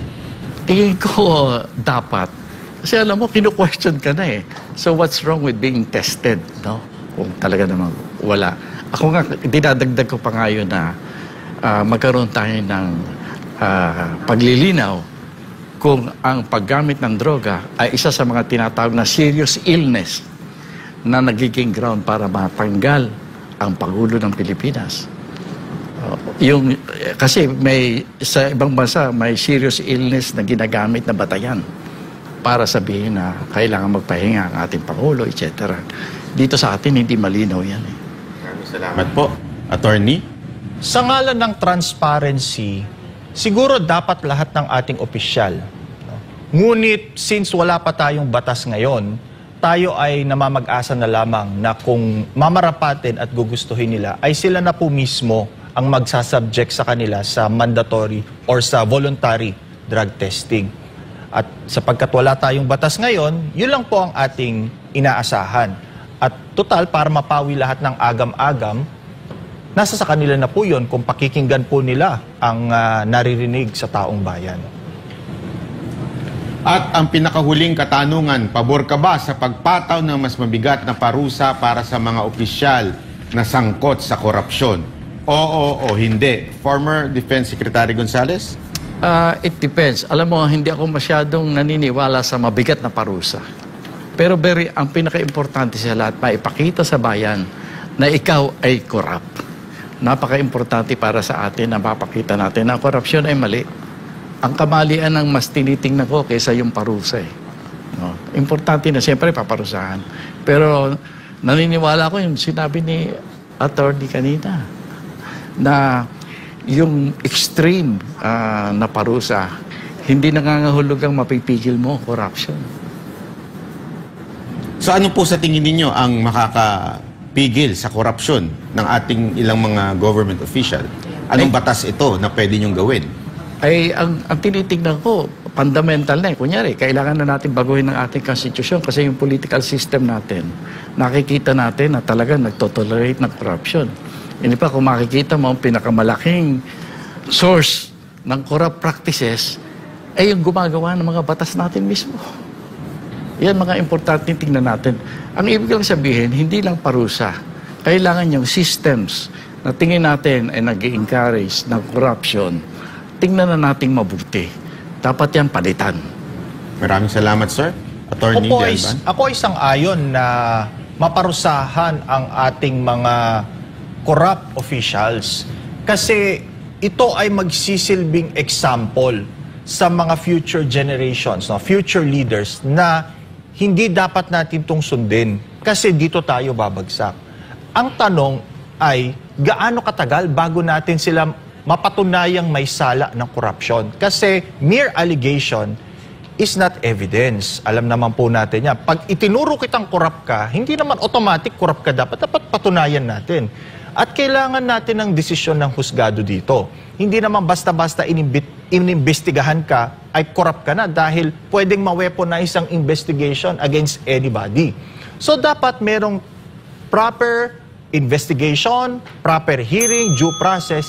S4: Tingin ko dapat. Kasi alam mo, kinu-question ka na eh. So what's wrong with being tested? No? Kung talaga namang wala. Ako nga, dinadagdag ko pa ngayon na magkaroon tayo ng paglilinaw kung ang paggamit ng droga ay isa sa mga tinatawag na serious illness na nagiging ground para matanggal ang Pangulo ng Pilipinas. Kasi sa ibang bansa may serious illness na ginagamit na batayan para sabihin na kailangan magpahinga ang ating Pangulo, etc. Dito sa atin hindi malinaw yan eh.
S1: Salamat po. Attorney?
S5: Sa ngalan ng transparency, siguro dapat lahat ng ating opisyal. Ngunit since wala pa tayong batas ngayon, tayo ay namamag-asa na lamang na kung mamarapatin at gugustuhin nila, ay sila na po mismo ang magsasubject sa kanila sa mandatory or sa voluntary drug testing. At sapagkat wala tayong batas ngayon, yun lang po ang ating inaasahan. At total, para mapawi lahat ng agam-agam, nasa sa kanila na po yun kung pakikinggan po nila ang naririnig sa taong bayan.
S1: At ang pinakahuling katanungan, pabor ka ba sa pagpataw ng mas mabigat na parusa para sa mga opisyal na sangkot sa korupsyon? Oo o hindi? Former Defense Secretary Gonzales?
S4: It depends. Alam mo, hindi ako masyadong naniniwala sa mabigat na parusa. Pero ang pinaka-importante sa lahat, maipakita sa bayan na ikaw ay corrupt. Napaka-importante para sa atin na mapakita natin na korupsyon ay mali. Ang kamalian ang mas tinitingnan ko kaysa yung parusa eh. No? Importante na siyempre paparusahan. Pero naniniwala ko yung sinabi ni attorney kanina na yung extreme na parusa, hindi nangangahulog ang mapipigil mo, corruption.
S1: So ano po sa tingin ninyo ang makakapigil sa korupsyon ng ating ilang mga government official? Anong batas ito na pwede nyong gawin?
S4: Ay, ang tinitingnan ko, fundamental na eh. Kunyari, kailangan na natin baguhin ang ating konstitusyon kasi yung political system natin, nakikita natin na talaga nagtotolerate ng corruption. Hindi pa, kung makikita mo, ang pinakamalaking source ng corrupt practices ay yung gumagawa ng mga batas natin mismo. Yan mga importante tingnan natin. Ang ibig lang sabihin, hindi lang parusa. Kailangan yung systems na tingin natin ay nag-encourage ng corruption. Tingnan na nating mabuti. Dapat yan palitan.
S1: Maraming salamat, sir. Attorney Delban.
S5: Ako isang ayon na maparusahan ang ating mga corrupt officials kasi ito ay magsisilbing example sa mga future generations, future leaders na hindi dapat natin itong sundin kasi dito tayo babagsak. Ang tanong ay gaano katagal bago natin sila mapatunayang may sala ng korupsyon. Kasi mere allegation is not evidence. Alam naman po natin yan. Pag itinuro kitang korap ka, hindi naman automatic korap ka dapat. Dapat patunayan natin. At kailangan natin ng desisyon ng husgado dito. Hindi naman basta-basta inimbestigahan ka ay korap ka na dahil pwedeng ma-weaponize ang investigation against anybody. So dapat merong proper investigation, proper hearing, due process,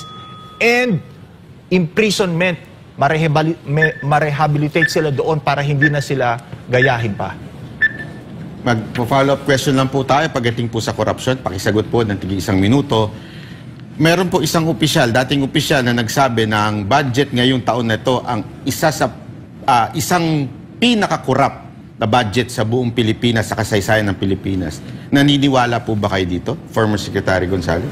S5: and imprisonment. Marehabilitate sila doon para hindi na sila gayahin pa.
S1: Mag-follow-up question lang po tayo pagdating po sa korupsyon. Pakisagot po ng tigil 1 minuto. Meron po isang opisyal, dating opisyal na nagsabi na ang budget ngayong taon na ito ang isa sa isang pinakakorap na budget sa buong Pilipinas, sa kasaysayan ng Pilipinas. Naniniwala po ba kayo dito, former Secretary Gonzales?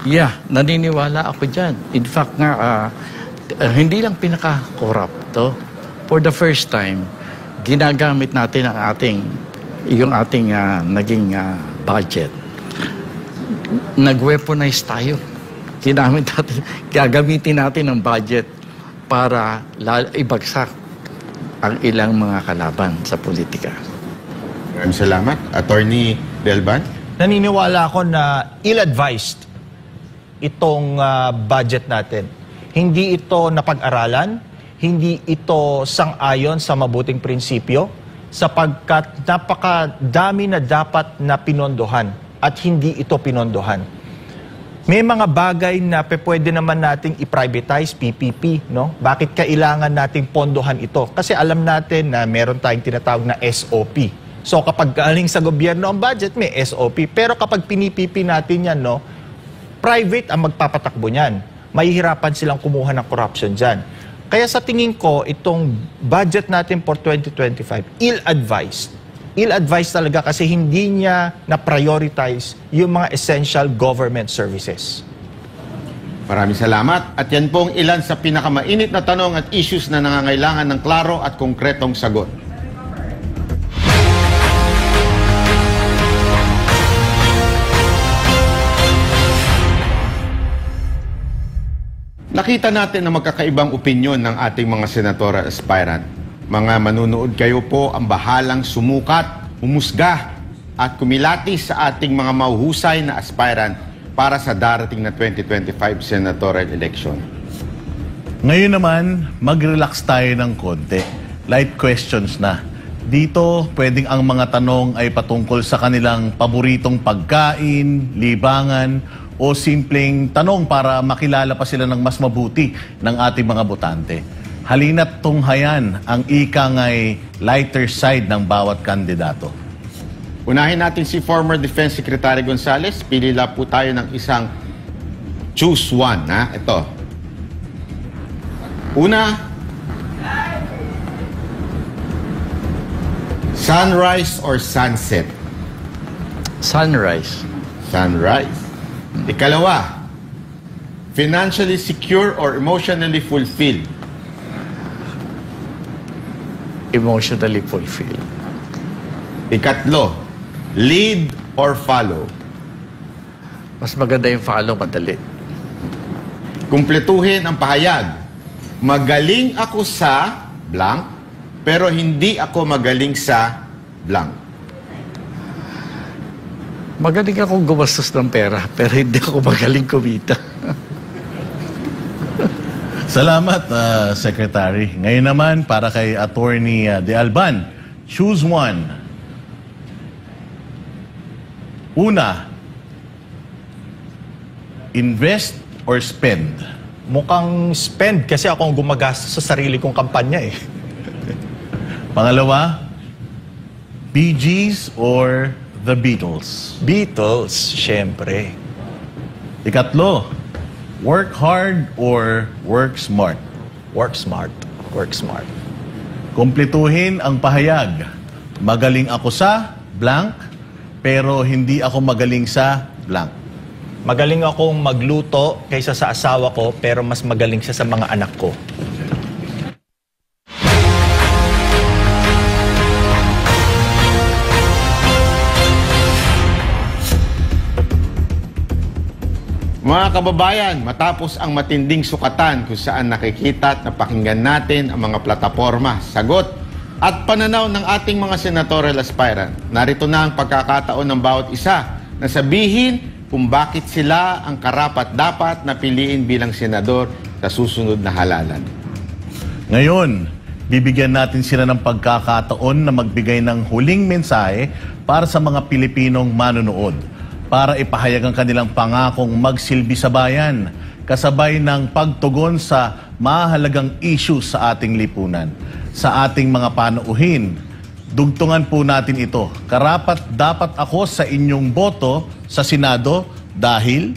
S4: Yeah, naniniwala ako dyan. In fact nga, hindi lang pinaka-corrupt to. For the first time, ginagamit natin ang yung ating naging budget. Nag-weaponize tayo. Gagamitin natin ang budget para ibagsak ang ilang mga kalaban sa politika.
S1: Maraming salamat. Attorney Delban?
S5: Naniniwala ako na ill-advised itong budget natin. Hindi ito napag-aralan, hindi ito sang-ayon sa mabuting prinsipyo, sapagkat napakadami na dapat na pinondohan at hindi ito pinondohan. May mga bagay na pwede naman nating i-privatize, PPP, no? Bakit kailangan nating pondohan ito? Kasi alam natin na meron tayong tinatawag na SOP. So kapag galing sa gobyerno ang budget, may SOP. Pero kapag pinipipi natin yan, no, private ang magpapatakbo niyan. Mahihirapan silang kumuha ng corruption dyan. Kaya sa tingin ko, itong budget natin for 2025, ill-advised. Ill-advised talaga kasi hindi niya na-prioritize yung mga essential government services.
S1: Maraming salamat. At yan pong ilan sa pinakamainit na tanong at issues na nangangailangan ng klaro at konkretong sagot. Nakita natin na magkakaibang opinyon ng ating mga senatorial aspirant. Mga manunood kayo po ang bahalang sumukat, humusga at kumilatis sa ating mga mahuhusay na aspirant para sa darating na 2025 senatorial election.
S2: Ngayon naman, mag-relax tayo ng konti. Light questions na. Dito, pwedeng ang mga tanong ay patungkol sa kanilang paboritong pagkain, libangan, o simpleng tanong para makilala pa sila ng mas mabuti ng ating mga botante. Halina't tunghayan ang ikang ay lighter side ng bawat kandidato.
S1: Unahin natin si former Defense Secretary Gonzales. Pilila po tayo ng isang choose one. Ito. Una, sunrise or sunset?
S4: Sunrise.
S1: Sunrise. Ikalawa, financially secure or emotionally fulfilled?
S4: Emotionally fulfilled.
S1: Ikatlo, lead or follow?
S4: Mas maganda yung follow, madali.
S1: Kumpletuhin ang pahayag. Magaling ako sa blank, pero hindi ako magaling sa blank.
S4: Magaling akong gumastos ng pera, pero hindi ako magaling kumita.
S2: Salamat, Secretary. Ngayon naman, para kay Attorney De Alban, choose one. Una, invest or spend?
S5: Mukhang spend kasi ako ang gumagastos sa sarili kong kampanya eh.
S2: Pangalawa, Bee Gees or The Beatles?
S5: Beatles, syempre.
S2: Ikatlo, work hard or work smart?
S5: Work smart. Work smart.
S2: Kumpletuhin ang pahayag. Magaling ako sa blank, pero hindi ako magaling sa blank.
S5: Magaling akong magluto kaysa sa asawa ko, pero mas magaling siya sa mga anak ko.
S1: Mga kababayan, matapos ang matinding sukatan kung saan nakikita at napakinggan natin ang mga plataporma, sagot at pananaw ng ating mga senatorial aspirant, narito na ang pagkakataon ng bawat isa na sabihin kung bakit sila ang karapat-dapat na piliin bilang senador sa susunod na halalan.
S2: Ngayon, bibigyan natin sila ng pagkakataon na magbigay ng huling mensahe para sa mga Pilipinong manonood, para ipahayag ang kanilang pangakong magsilbi sa bayan, kasabay ng pagtugon sa mahalagang issue sa ating lipunan, sa ating mga panauhin. Dugtungan po natin ito. Karapat dapat ako sa inyong boto sa Senado dahil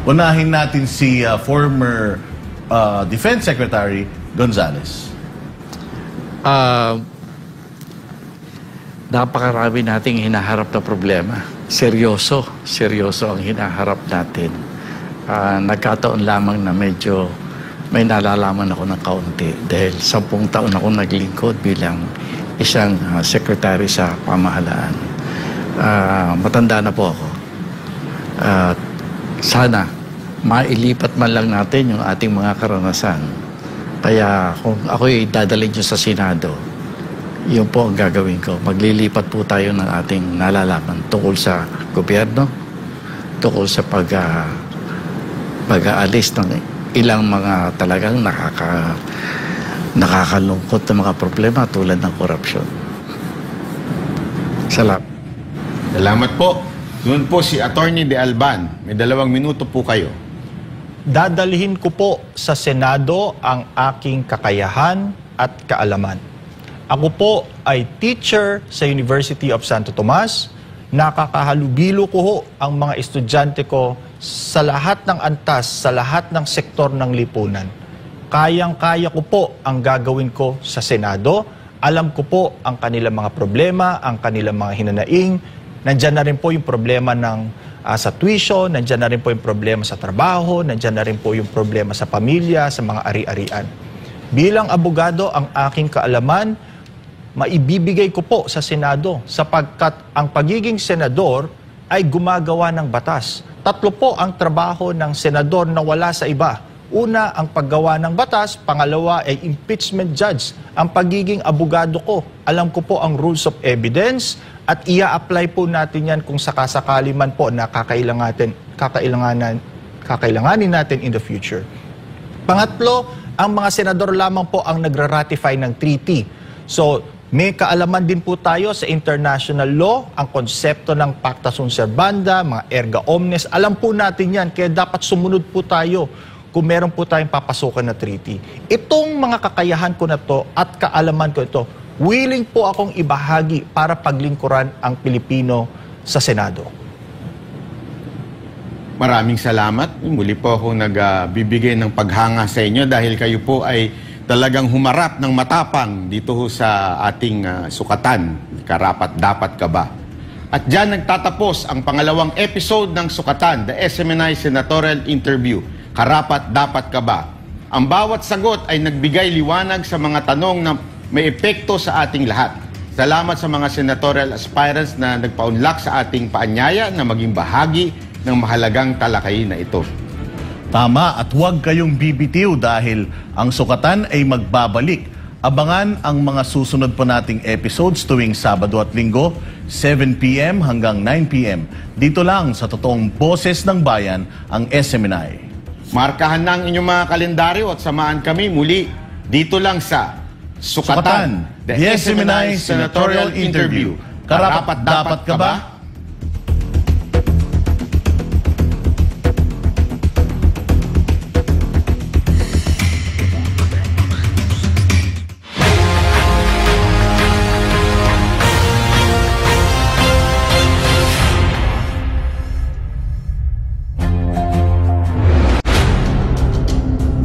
S2: unahin natin si former Defense Secretary Gonzales.
S4: Napakarami nating hinaharap na problema. Seryoso ang hinaharap natin. Nagkataon lamang na medyo may nalalaman ako ng kaunti dahil 10 taon ako naglingkod bilang isang secretary sa pamahalaan. Matanda na po ako. Sana mailipat man lang natin yung ating mga karanasan. Kaya kung ako'y dadalhin nyo sa Senado, yun po ang gagawin ko. Maglilipat po tayo ng ating nalalaman tungkol sa gobyerno, tungkol sa pag-aalis ng ilang mga talagang nakakalungkot na mga problema tulad ng korupsyon.
S1: Salamat po. Doon po si Attorney De Alban. May 2 minuto po kayo.
S5: Dadalhin ko po sa Senado ang aking kakayahan at kaalaman. Ako po ay teacher sa University of Santo Tomas. Nakakahalubilo ko ho ang mga estudyante ko sa lahat ng antas, sa lahat ng sektor ng lipunan. Kayang-kaya ko po ang gagawin ko sa Senado. Alam ko po ang kanilang mga problema, ang kanilang mga hinanaing. Nandyan na rin po yung problema sa tuition, nandyan na rin po yung problema sa trabaho, nandyan na rin po yung problema sa pamilya, sa mga ari-arian. Bilang abogado, ang aking kaalaman, maibibigay ko po sa Senado sapagkat ang pagiging senador ay gumagawa ng batas. 3 po ang trabaho ng senador na wala sa iba. Una, ang paggawa ng batas. Pangalawa ay impeachment judge. Ang pagiging abogado ko, alam ko po ang rules of evidence at ia-apply po natin yan kung sakasakali man po na kakailanganin natin in the future. Pangatlo, ang mga senador lamang po ang nagra-ratify ng treaty. So, may kaalaman din po tayo sa international law, ang konsepto ng pacta sunt servanda, mga erga omnes. Alam po natin yan, kaya dapat sumunod po tayo kung meron po tayong papasukan na treaty. Itong mga kakayahan ko na to at kaalaman ko ito, willing po akong ibahagi para paglingkuran ang Pilipino sa Senado.
S1: Maraming salamat. Muli po akong nagbibigay ng paghanga sa inyo dahil kayo po ay talagang humarap ng matapang dito sa ating sukatan. Karapat-dapat ka ba? At dyan nagtatapos ang pangalawang episode ng sukatan, the SMNI Senatorial Interview. Karapat-dapat ka ba? Ang bawat sagot ay nagbigay liwanag sa mga tanong na may epekto sa ating lahat. Salamat sa mga senatorial aspirants na nagpaunlak sa ating paanyaya na maging bahagi ng mahalagang talakayin na ito.
S2: Tama, at huwag kayong bibitiw dahil ang sukatan ay magbabalik. Abangan ang mga susunod po nating episodes tuwing Sabado at Linggo, 7 p.m. hanggang 9 p.m. Dito lang sa totoong boses ng bayan, ang SMNI.
S1: Markahan na ang inyong mga kalendaryo at samahan kami muli dito lang sa Sukatan, the SMNI Senatorial Interview. Karapat-dapat ka ba?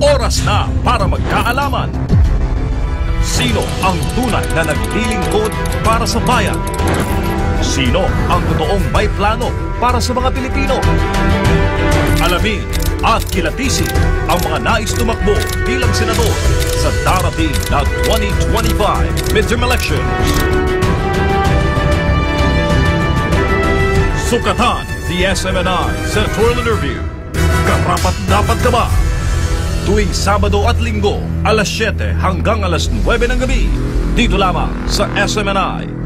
S3: Oras na para magkaalaman. Sino ang tunay na naglilingkod para sa bayan? Sino ang totoong may plano para sa mga Pilipino? Alamin at kilatisin ang mga nais tumakbo bilang senador sa darating na 2025 midterm elections. Sukatan,
S16: the SMNI Senatorial Interview. Karapat-dapat ka ba? Tuwing Sabado at Linggo, alas 7 hanggang alas 9 ng gabi. Dito lamang sa SMNI.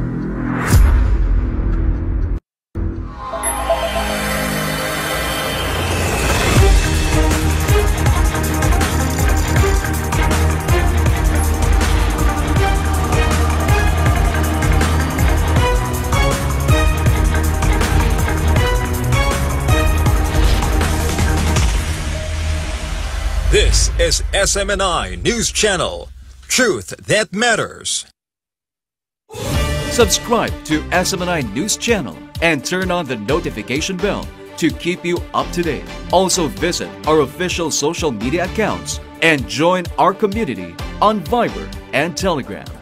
S17: This is SMNI News Channel. Truth that matters.
S18: Subscribe to SMNI News Channel and turn on the notification bell to keep you up to date. Also visit our official social media accounts and join our community on Viber and Telegram.